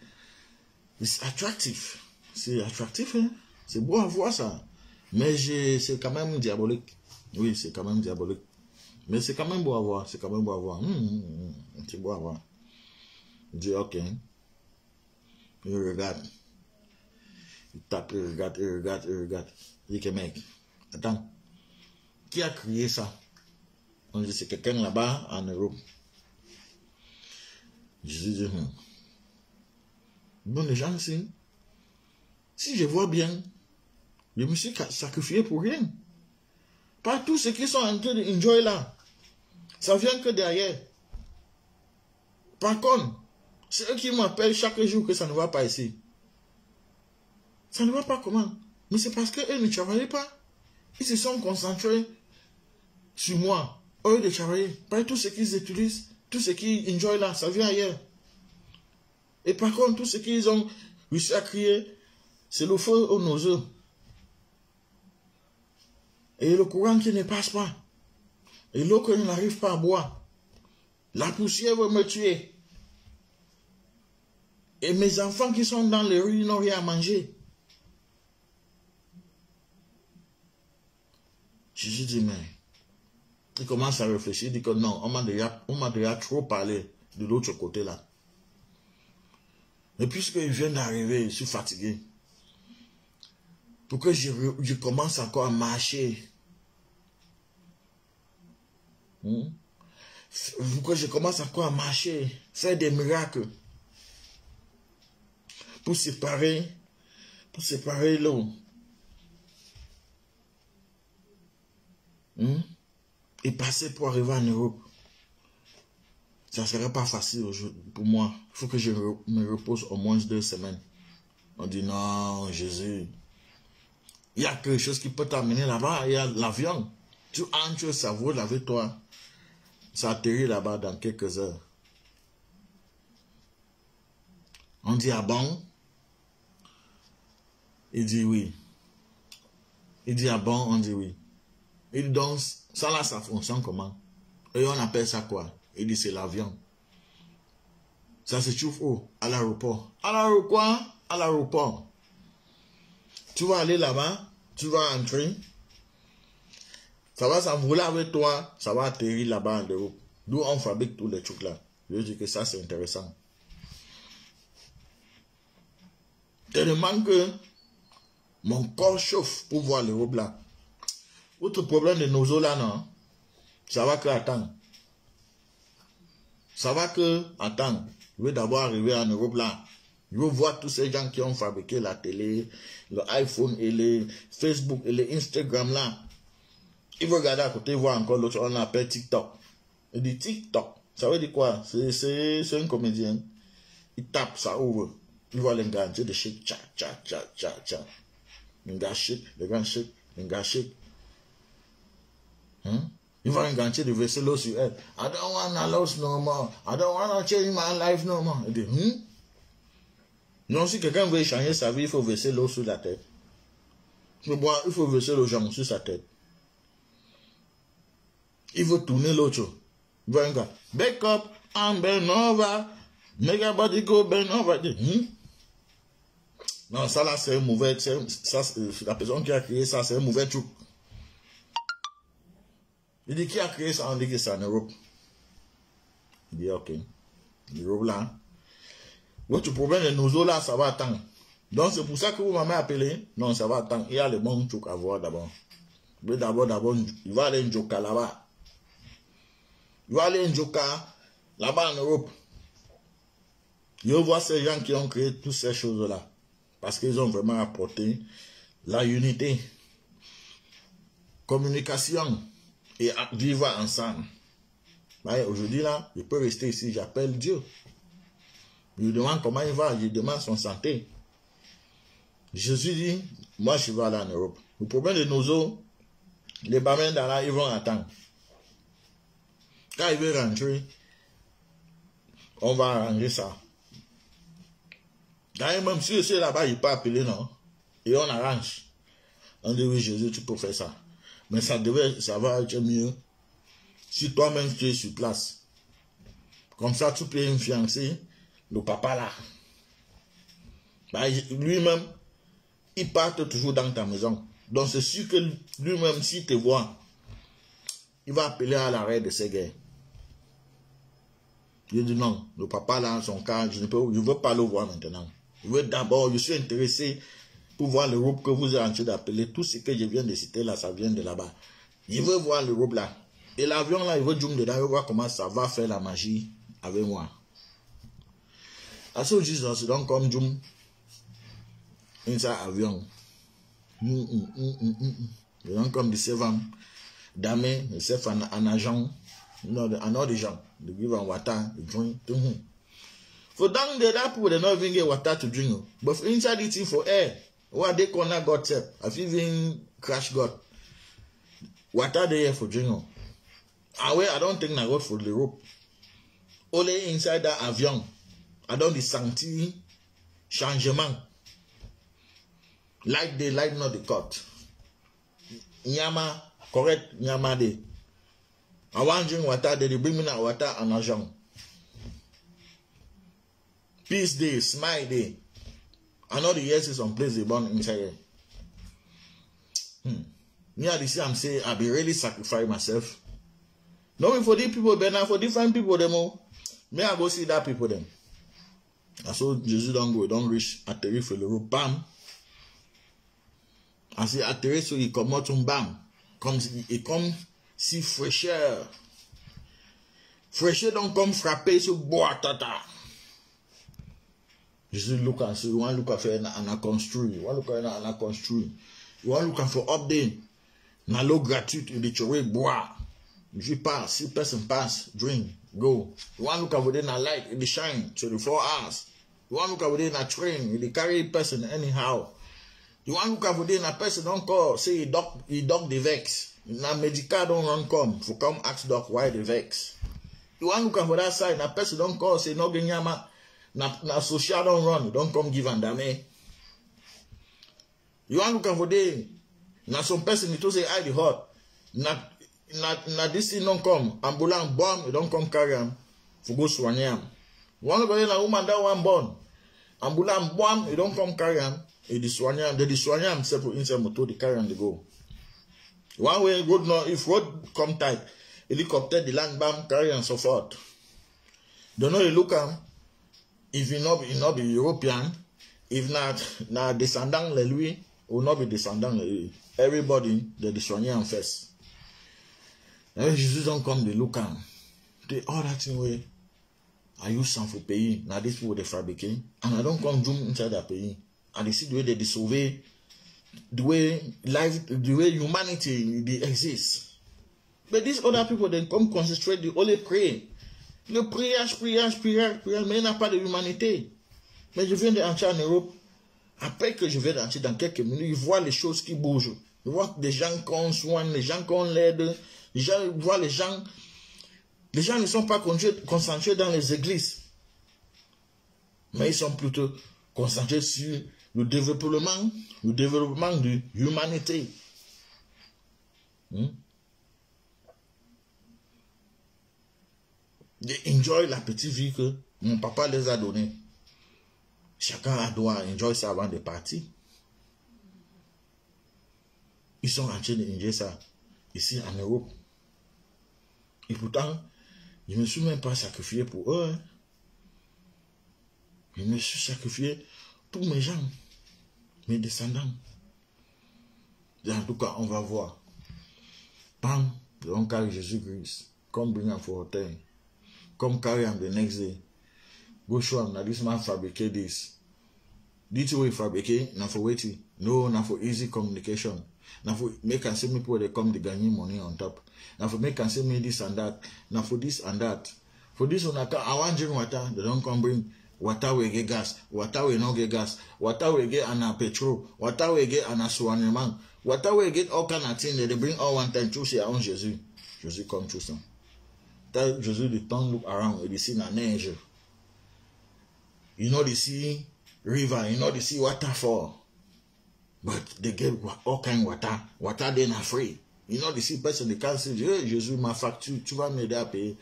attractif. C'est attractif, hein. C'est beau à voir ça. Mais c'est quand même diabolique. Oui, c'est quand même diabolique. Mais c'est quand même beau à voir. C'est quand même beau à voir. C'est beau à voir. Je dis, ok. Il regarde. Il tape, il regarde. Il dit que mec, attends. Qui a créé ça? On dit, c'est quelqu'un là-bas en Europe. Je dis, bon, les gens, si je vois bien, je me suis sacrifié pour rien. Pas tous ceux qui sont en train d'enjoy là. Ça vient que derrière. Par contre, c'est eux qui m'appellent chaque jour que ça ne va pas ici. Ça ne va pas comment? Mais c'est parce qu'eux ne travaillaient pas. Ils se sont concentrés sur moi. Eux de travailler. Pas tout ce qu'ils utilisent, tout ce qu'ils enjoy là, ça vient ailleurs. Et par contre, tout ce qu'ils ont réussi à créer, c'est le feu aux nausées. Et le courant qui ne passe pas. Et l'eau que je n'arrive pas à boire. La poussière va me tuer. Et mes enfants qui sont dans les rues, ils n'ont rien à manger. Jésus dit, mais il commence à réfléchir, il dit que non, on m'a déjà trop parlé de l'autre côté là. Et puisque je viens d'arriver, je suis fatigué. Pour que je commence encore à marcher. Pour que je commence encore à marcher, faire des miracles. Pour séparer l'eau. Et passer pour arriver en Europe. Ça ne serait pas facile pour moi. Il faut que je me repose au moins 2 semaines. On dit non, Jésus. Il y a quelque chose qui peut t'amener là-bas. Il y a l'avion. Tu entres, ça vole avec toi. Ça atterrit là-bas dans quelques heures. On dit ah bon? Il dit oui. Il dit ah bon? On dit oui. Il dit donc, ça là, ça fonctionne comment? Et on appelle ça quoi? Il dit c'est l'avion. Ça se trouve où? À l'aéroport. À l'aéroport? À l'aéroport. Tu vas aller là-bas, tu vas entrer. Ça va s'envoler avec toi, ça va atterrir là-bas en Europe. D'où on fabrique tous les trucs là. Je dis que ça c'est intéressant. Tellement que mon corps chauffe pour voir l'Europe là. Autre problème de nos eaux là, non? Ça va que attendre. Ça va que attendre. Je veux d'abord arriver en Europe là. Je veux voir tous ces gens qui ont fabriqué la télé, le iPhone et les Facebook et les Instagram là. Il veut regarder à côté, voir encore l'autre, on appelle TikTok. Il dit TikTok. Ça veut dire quoi? C'est un comédien. Il tape, ça ouvre. Il voit les gars, de shake, tcha, tcha, tcha, tcha, tcha. Un gars shake, le gars shake, un gars shake. Hein? Il voit un gars de verser l'eau sur elle. I don't want to lose no more. I don't want to change my life no more. Il dit, Non, si quelqu'un veut changer sa vie, il faut verser l'eau sur la tête. Il faut verser l'eau sur sa tête. Il veut tourner l'autre. Il voit un gars, back up and bend over. Make your body go bend over. Non, ça là, c'est un mauvais. La personne qui a créé ça, c'est un mauvais truc. Il dit qui a créé ça? On dit que c'est en Europe. Il dit ok. L'Europe là. Votre problème de nos eaux là, ça va attendre. Donc c'est pour ça que vous m'avez appelé. Non, ça va attendre. Il y a le bon truc à voir d'abord. Mais d'abord, il va aller en Joka là-bas. Il va aller en Joka là-bas en Europe. Je vois ces gens qui ont créé toutes ces choses-là. Parce qu'ils ont vraiment apporté la unité, communication et vivre ensemble. Aujourd'hui, là, je peux rester ici, j'appelle Dieu. Je lui demande comment il va, je lui demande son santé. Jésus dit, moi je vais aller en Europe. Le problème de nos eaux, les barmen là, ils vont attendre. Quand il veut rentrer, on va arranger ça. D'ailleurs, même si c'est là-bas, il peut appeler, non? Et on arrange. On dit, oui, Jésus, tu peux faire ça. Mais ça va être mieux si toi-même tu es sur place. Comme ça, tu peux influencer le papa là. Lui-même, il part toujours dans ta maison. Donc, c'est sûr que lui-même, s'il te voit, il va appeler à l'arrêt de ces guerres. Il dit non, le papa là, son cas, je ne veux pas le voir maintenant. Je suis intéressé pour voir l'Europe que vous êtes en train d'appeler. Tout ce que je viens de citer là, ça vient de là-bas. Je veux voir l'Europe là. Et l'avion là, il veut zoom dedans, il veut voir comment ça va faire la magie avec moi. À ce jour, c'est donc comme zoom. Inside avion. C'est donc comme des servants. Damé, des servants en agent. En ordre de gens. They give them water, they drink. For down there, that people they not even get water to drink. But for inside eating for air, what they corner God self, I've even crash God. Water there for drink. I don't think I got for the rope. Only inside that avion, I don't the senti changement. Like they like not the cut. Nyama correct nyama de. I want drink water, they bring me that water and agent. Peace day, smile day. I know the years is some place they born inside here. Me at the same I'm saying I be really sacrifice myself. Knowing for these people, but now for different people them all. Me I go see that people them. I saw Jesus don't go, don't reach at the for the road, bam. I say at the so he come out from bam. He come see fresh air. Fresh air don't come frapper so boah tata. Jesus look and say, you want to look for an construe. You want to look at an construe. You want to look for update. Na l'eau gratuite, il dit, bois. Je passe, si person pass, drink, go. You want to look over there na light, it shine 24 hours. You want to look over there na train, it carry person anyhow. You want to look over there na person don't call, say he doc the vex. Na medical don't run come, for come ask doc why the vex. You want to look over that side, na person don't call, say no genyama. Na social don't run, don't come give and dame. You want to look over there, na some person it say I the hot. Na this thing don't come, ambulance bomb, you don't come carry him for go soigner him. You want to go there, na woman that one born, ambulance bomb, you don't come carry him, they soigner him, they soigner him separate inside motor, they carry him, they go. One way road no, if road come tight, helicopter the land bomb carry and so forth. Don't know you look him. If you not be European, if not descendant le lui, will not be descendant le lui. Everybody they soigner him first. And Jesus don't come they look am. They all that thing way. I use some for paying. Now these people they fabricate, and I don't come zoom inside that paying. And they see the way they survey, the way life, the way humanity they exist. But these other people they come concentrate, they only pray. Le priage, mais il n'a pas de humanité. Mais je viens d'entrer en Europe. Après que je viens d'entrer dans quelques minutes, je vois les choses qui bougent. Je vois des gens qu'on soigne, les gens qu'on l'aide. Je vois les gens ne sont pas concentrés dans les églises. Mais ils sont plutôt concentrés sur le développement de l'humanité. They enjoy la petite vie que mon papa les a donnée. Chacun doit enjoy ça avant de partir. Ils sont en train d'enjoy ça ici en Europe. Et pourtant, je ne me suis même pas sacrifié pour eux. Je me suis sacrifié pour mes gens, mes descendants. Et en tout cas, on va voir. Bam, don't carry Jesus come bring am for hotel. Come carry am the next day. Go show am that this man fabricate this. This way fabricate, na for waiting. No, na for easy communication. Na for make and say me people they come the Ghanaian money on top. Na for make and say me this and that. Na for this and that. For this one, I want drink water. They don't come bring water we get gas. Water we no get gas. Water we get an petrol. Water we get an aswaneman. Water we get all kind of things. They bring all one time to see on Jesus. Jesus come through some. Tell Jesus the tongue look around. They see an angel. You know they see river. You know they see waterfall. But they get all kind of water. Water they not free. You know they see person they can't say, hey, Jesus ma facture. Tu vas m'aider à payer.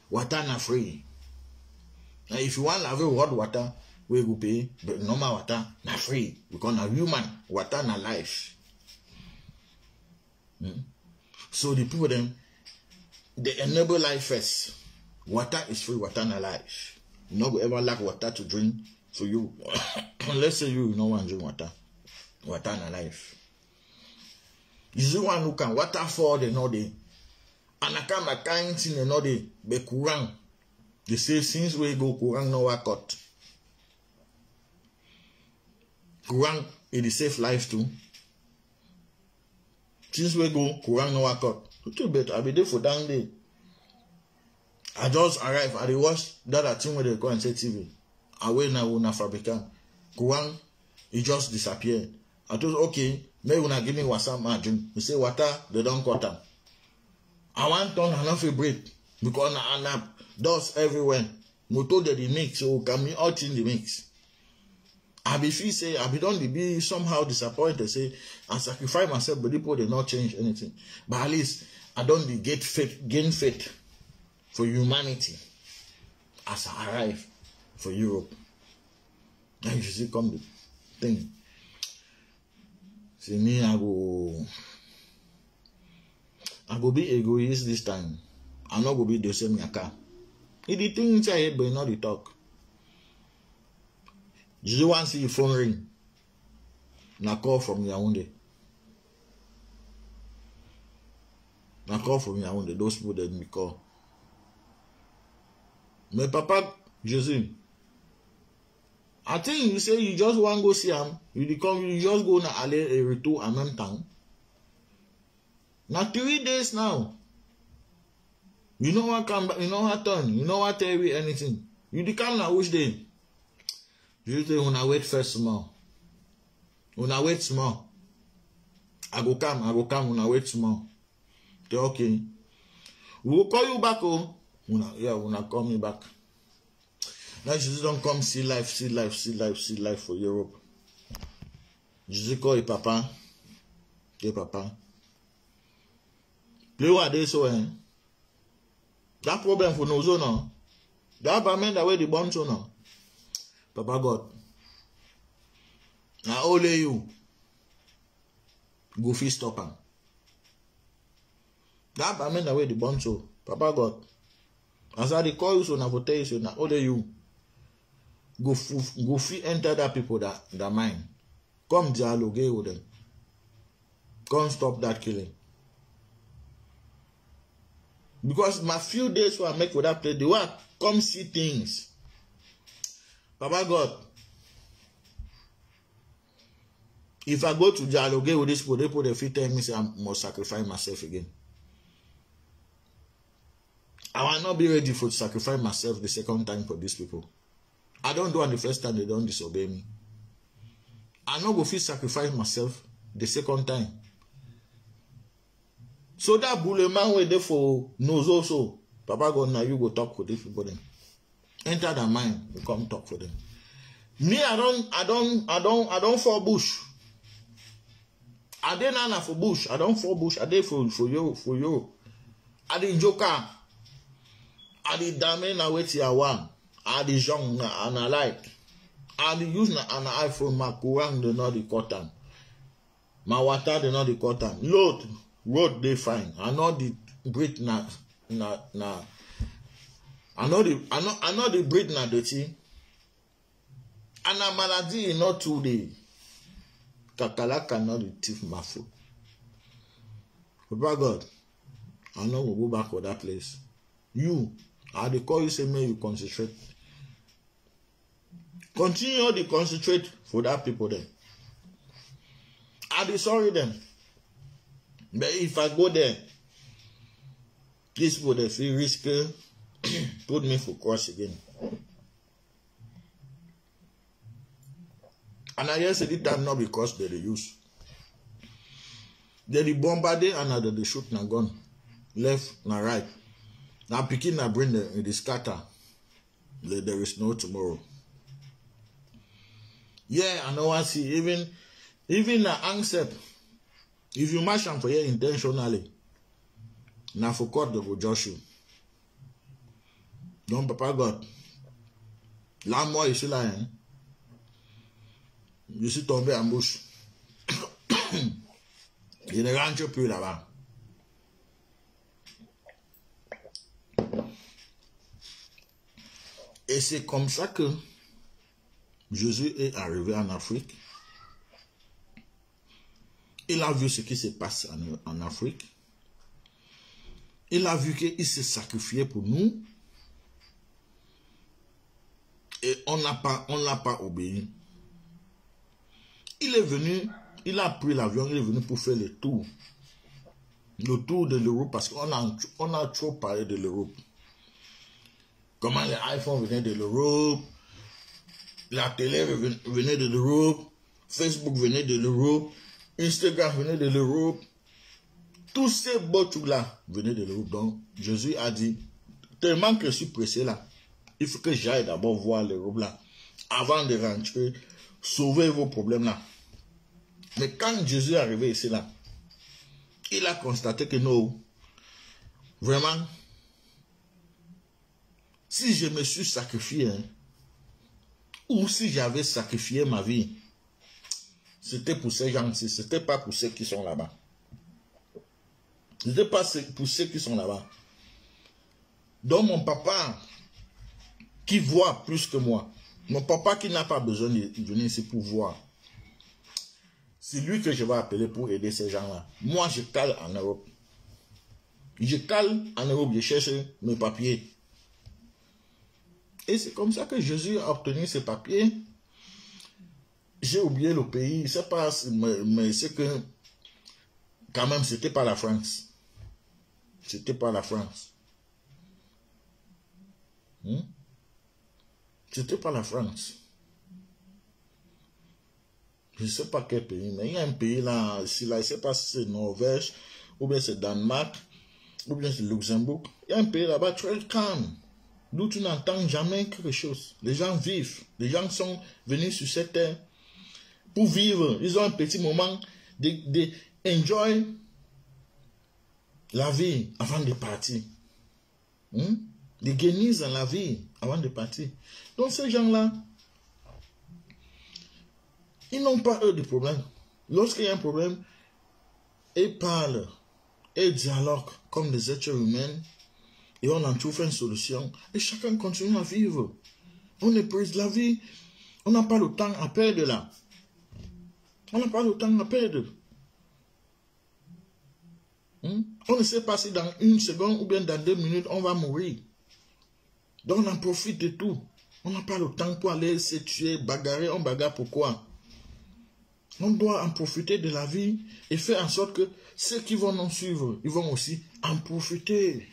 Water not free. Now if you want to have hot water, we go pay. But normal water not free. Because na human. Water na life. So the people then, they enable life first. Water is free, water na life. You no go ever lack water to drink for you. Let's say you no want to drink water. Water na life. Is the one who can water for the no day. And I come a kind thing the no day. Be kurang. They say since we go kurang no work out. Kurang it is safe life too. Since we go, Quran no work out. Little bit, I'll be there for down day. I just arrived. I watch that thing where they go and say TV. I wait now una fabricant. Quran, it just disappeared. I told okay, maybe una give me WhatsApp margin. You say water, they don't cut them. I want to enough break because na dust everywhere. We told that the mix, so can we all in the mix? I be feel say I be don't be somehow disappointed. Say I sacrifice myself, but people did not change anything. But at least I don't gain faith for humanity as I arrive for Europe. And you see come the thing. See me, I go be egoist this time. I'm not gonna be the same yaka. It the thing inside head, but not the talk. You want to see your phone ring? Na call from Yaoundé. Na call from Yaoundé. Those people that me call. My papa, Jesus. I think you say you just want to go see him. You just go na aller et retour en même temps. Na 3 days now. You know what come back, you know what turn, you know what tell you anything. You the come na which day? You say una wait first small. Una wait small. I go come, una wait small. Say okay. We will call you back, oh. Una call me back. Now Jesus don't come see life for Europe. Jesus call your papa. Hey papa. Play what they so that problem for no zone. That apartment that way the bomb so now. Papa God. Now only you go fit stop him. That apartment that way the bomb so. Papa God. As I call you so now for tell you so now only you go fit enter that people that mind. Come dialogue with them. Come stop that killing. Because my few days where I make with that place, they want come see things. Papa God, if I go to dialogue with this people, they fit tell me say I must sacrifice myself again. I will not be ready to sacrifice myself the second time for these people. I don't do it the first time they don't disobey me. I not go fit sacrifice myself the second time. So that bulleman way there for knows also. Papa go now you go talk with these people then. Enter their mind, you come talk for them. Me, I don't fall bush. I dey nana for bush. I don't fall bush. I dey for you. I dey joker. I dey damn na wait here one. I dey young and I like. I dey use an iPhone. My Quran dey not the cotton. My water dey not the cotton. Road dey fine. I know the breed na. I know the breed na dirty. And a malady is not too day. Kakala cannot thief my food. Papa God, I know we'll go back to that place. You, I dey call you say may you concentrate. Continue to concentrate for that people then. I dey sorry them. But if I go there, this people they feel risky. Put me for cross again. And I hear say this time not because they use. They bombarded and they shoot na gun. Left na right. Now picking na bring the scatter. There is no tomorrow. Yeah, I know I see. Even na answer. If you match them for here intentionally, now for court they will judge you. Don't Papa God. Là moi ici là, hein. Je suis tombé en bouche. Je ne rentre plus là-bas. Et c'est comme ça que Jésus est arrivé en Afrique. Il a vu ce qui se passe en Afrique. Il a vu qu'il s'est sacrifié pour nous. Et on l'a pas obéi. Il est venu, il a pris l'avion, il est venu pour faire le tour de l'Europe, parce qu'on a trop parlé de l'Europe. Comment les iPhones venaient de l'Europe, la télé venait de l'Europe, Facebook venait de l'Europe, Instagram venait de l'Europe. Tous ces beaux trucs-là venaient de l'Europe. Donc, Jésus a dit, tellement que je suis pressé là, il faut que j'aille d'abord voir l'Europe là, avant de rentrer, sauver vos problèmes là. Mais quand Jésus est arrivé ici là, il a constaté que non, vraiment, si je me suis sacrifié, hein, ou si j'avais sacrifié ma vie, c'était pour ces gens-ci, c'était pas pour ceux qui sont là-bas. C'était pas pour ceux qui sont là-bas. Donc mon papa, qui voit plus que moi, mon papa qui n'a pas besoin de venir ici pour voir, c'est lui que je vais appeler pour aider ces gens-là. Moi, je cale en Europe. Je cale en Europe, je cherche mes papiers. Et c'est comme ça que Jésus a obtenu ses papiers. J'ai oublié le pays, c'est pas, mais c'est que, quand même, c'était pas la France. C'était pas la France. C'était pas la France. Je ne sais pas quel pays, mais il y a un pays là, ici, là, je ne sais pas si c'est Norvège, ou bien c'est Danemark, ou bien c'est Luxembourg. Il y a un pays là-bas très calme, d'où tu n'entends jamais quelque chose. Les gens vivent, les gens sont venus sur cette terre pour vivre. Ils ont un petit moment de enjoy la vie avant de partir. De gagner dans la vie avant de partir. Donc ces gens-là, ils n'ont pas eux de problème. Lorsqu'il y a un problème, ils parlent, ils dialoguent comme des êtres humains et on en trouve une solution et chacun continue à vivre. On est pris de la vie, on n'a pas le temps à perdre là. On n'a pas le temps à perdre. On ne sait pas si dans 1 seconde ou bien dans 2 minutes on va mourir. Donc on en profite de tout. On n'a pas le temps pour aller se tuer, bagarrer, on bagarre pourquoi? On doit en profiter de la vie et faire en sorte que ceux qui vont nous suivre, ils vont aussi en profiter.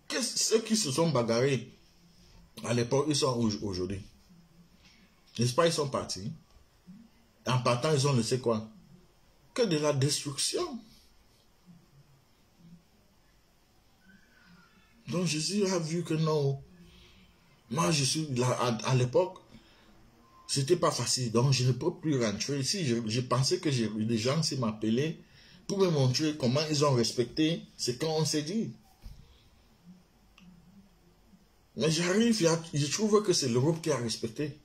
Ceux qui se sont bagarrés à l'époque, ils sont aujourd'hui. N'est-ce pas, ils sont partis. En partant, ils ont laissé quoi? Que de la destruction. Donc Jésus a vu que non. Moi, je suis là, à l'époque, c'était pas facile. Donc je ne peux plus rentrer ici. Je pensais que les gens s'y m'appelaient pour me montrer comment ils ont respecté ce qu'on s'est dit. Mais j'arrive, je trouve que c'est l'Europe qui a respecté.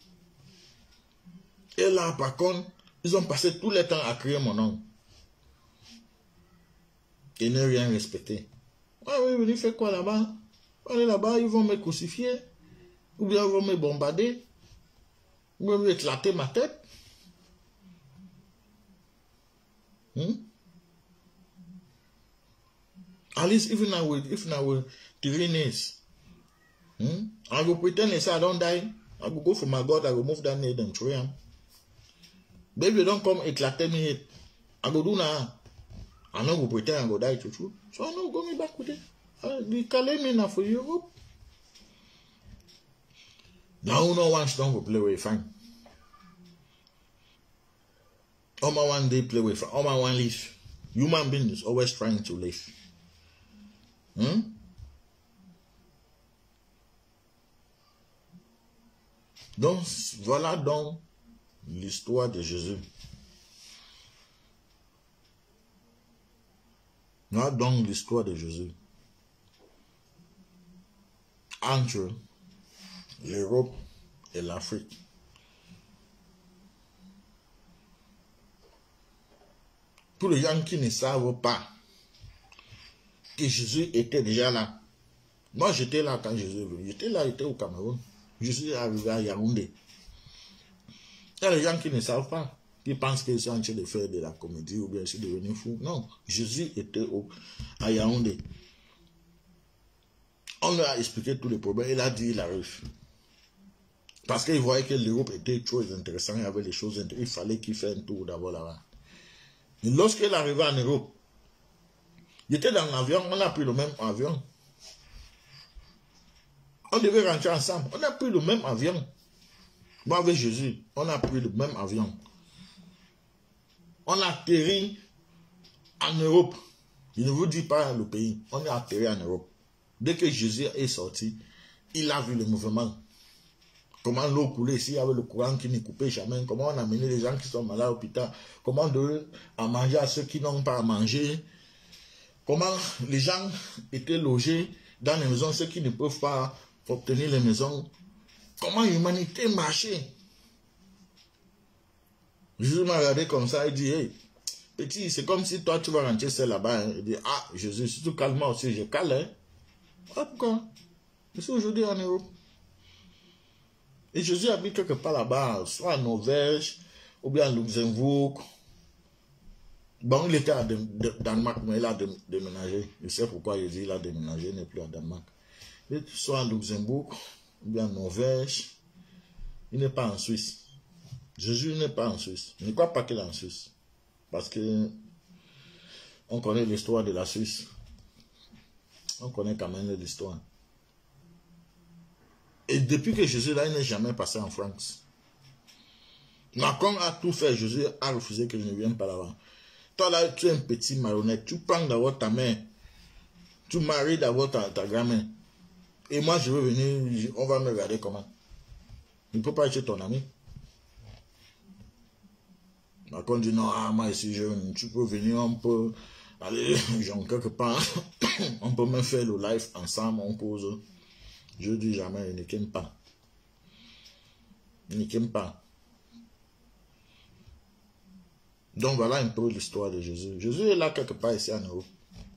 Et là, par contre, ils ont passé tout le temps à crier mon nom. Et ne rien respecter. Ah oui, il fait quoi là-bas? On est là-bas, ils vont me crucifier. Ou bien ils vont me bombarder. Ou bien me éclater ma tête. At least if now with Tyrannies. I go pretend and say I don't die. I go go for my God, I go move that nail and throw him. Baby, don't come éclater me. I go do now. I no go pretend I go die true. So I no go me back with it. They call me now for Europe. Now no one don't go play with fine. All my one day play with all my one live. Human being is always trying to live. Donc, voilà donc l'histoire de Jésus. Voilà donc l'histoire de Jésus. Entre l'Europe et l'Afrique. Pour les gens qui ne savent pas que Jésus était déjà là. Moi, j'étais là quand Jésus est venu. J'étais là, j'étais au Cameroun. Je suis arrivé à Yaoundé. Il y a les gens qui ne savent pas, qui pensent qu'ils sont en train de faire de la comédie ou bien ils sont devenus fous. Non, Jésus était à Yaoundé. On lui a expliqué tous les problèmes. Il a dit, il arrive. Parce qu'il voyait que l'Europe était trop intéressante. Il y avait des choses intéressantes. Il fallait qu'il fasse un tour d'abord là-bas. Et lorsqu'il arrivait en Europe, il était dans l'avion. On a pris le même avion. On devait rentrer ensemble. On a pris le même avion. Moi, avec Jésus, on a pris le même avion. On a atterri en Europe. Je ne vous dis pas le pays. On est atterri en Europe. Dès que Jésus est sorti, il a vu le mouvement. Comment l'eau coulait ici, avec le courant qui ne coupait jamais. Comment on a amené les gens qui sont malades à l'hôpital. Comment donner à manger à ceux qui n'ont pas à manger. Comment les gens étaient logés dans les maisons, ceux qui ne peuvent pas obtenir les maisons. Comment l'humanité marchait. Jésus m'a regardé comme ça et dit, hey, petit, c'est comme si toi tu vas rentrer seul là-bas. Hein. Il dit, ah, Jésus, si tu calmes aussi, je cale. Hein. Ah, pourquoi? Je suis aujourd'hui en Europe. Et Jésus habite quelque part là-bas, soit en Norvège, ou bien en Luxembourg. Bon, il était à Danemark, mais il a déménagé. Je sais pourquoi il dit qu'il a déménagé, il n'est plus à Danemark. Soit en Luxembourg, ou bien en Norvège, il n'est pas en Suisse. Jésus n'est pas en Suisse. Je ne crois pas qu'il est en Suisse. Parce que on connaît l'histoire de la Suisse. On connaît quand même l'histoire. Et depuis que Jésus là, il n'est jamais passé en France. Macron a tout fait. Jésus a refusé que je ne vienne pas là-bas. Toi là, tu es un petit marionnette. Tu prends d'abord ta mère. Tu maries d'abord ta grand-mère. Et moi, je veux venir, on va me regarder comment. Il ne peut pas être ton ami. Macron dit non, ah, moi ici, tu peux venir, on peut aller, genre, quelque part. On peut même faire le live ensemble, on cause. Je dis jamais, il ne t'aime pas. Il ne t'aime pas. Donc voilà un peu l'histoire de Jésus. Jésus est là quelque part ici en Europe.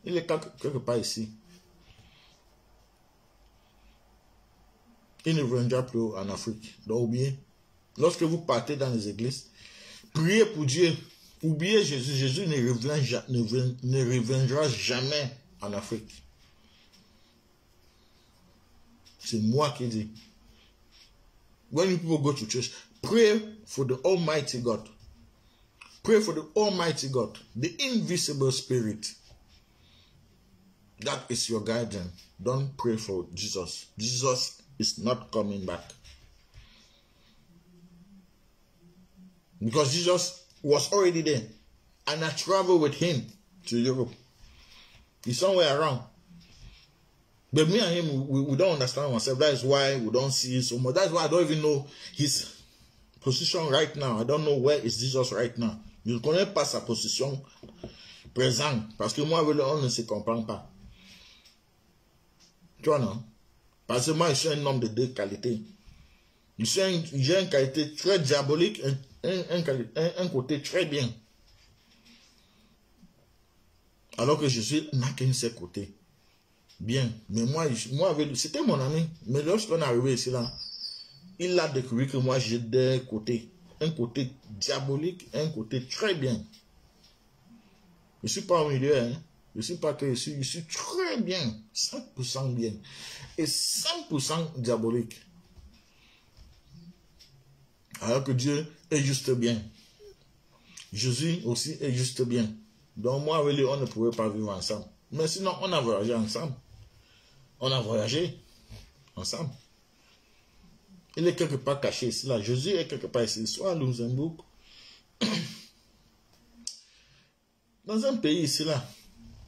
Il est quelque part ici. Il ne viendra plus en Afrique. Donc oubliez. Lorsque vous partez dans les églises, priez pour Dieu. Oubliez Jésus. Jésus ne reviendra jamais en Afrique. C'est moi qui dis. When you people go to church, pray for the Almighty God. Pray for the Almighty God, the invisible Spirit. That is your guardian. Don't pray for Jesus. Jesus is not coming back. Because Jesus was already there. And I traveled with him to Europe. He's somewhere around. But me and him, we don't understand ourselves. That is why we don't see so much. That's why I don't even know his position right now. I don't know where is Jesus right now. Je ne connais pas sa position présente. Parce que moi, on ne se comprend pas. Tu vois, non? Parce que moi, je suis un homme de deux qualités. J'ai une qualité très diabolique, un côté très bien. Alors que Jésus n'a qu'un seul côté. Bien. Mais moi c'était mon ami. Mais lorsqu'on est arrivé ici, là, il a découvert que moi, j'ai deux côtés. Un côté diabolique, un côté très bien. Je ne suis pas au milieu, hein. Je ne suis pas que je suis très bien. 100% bien. Et 100% diabolique. Alors que Dieu est juste bien. Jésus aussi est juste bien. Donc moi, avec lui, on ne pouvait pas vivre ensemble. Mais sinon, on a voyagé ensemble. On a voyagé ensemble. Il est quelque part caché ici, là. Jésus est quelque part ici, soit à Luxembourg, dans un pays ici, là.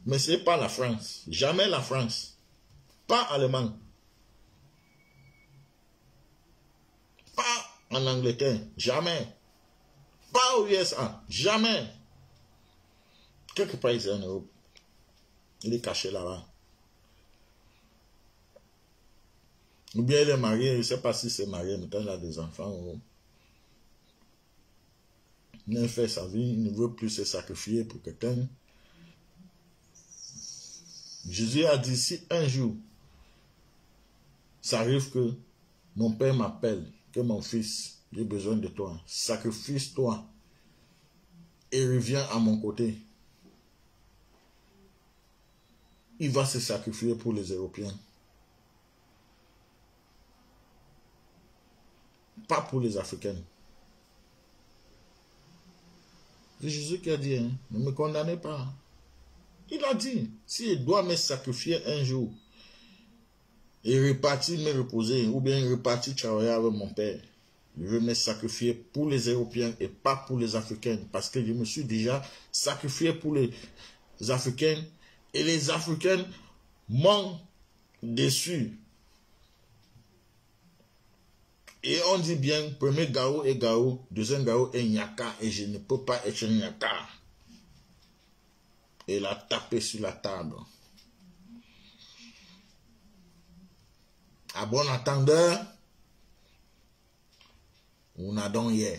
Mais ce n'est pas la France. Jamais la France. Pas Allemagne. Pas en Angleterre. Jamais. Pas aux USA. Jamais. Quelque part ici en Europe. Il est caché là-bas. Ou bien il est marié, je ne sais pas si c'est marié, mais quand il a des enfants, il a fait sa vie, il ne veut plus se sacrifier pour quelqu'un. Jésus a dit, si un jour, ça arrive que mon père m'appelle, que mon fils, j'ai besoin de toi, sacrifice-toi et reviens à mon côté. Il va se sacrifier pour les Européens. Pas pour les Africains. C'est Jésus qui a dit, hein, ne me condamnez pas. Il a dit, s'il doit me sacrifier un jour et repartir me reposer, ou bien repartir travailler avec mon père, je veux me sacrifier pour les Européens et pas pour les Africains, parce que je me suis déjà sacrifié pour les Africains et les Africains m'ont déçu. Et on dit bien, premier Gao est Gao, deuxième Gao est Nyaka, et je ne peux pas être Nyaka. Et il a tapé sur la table. À bon entendeur, on a donc hier.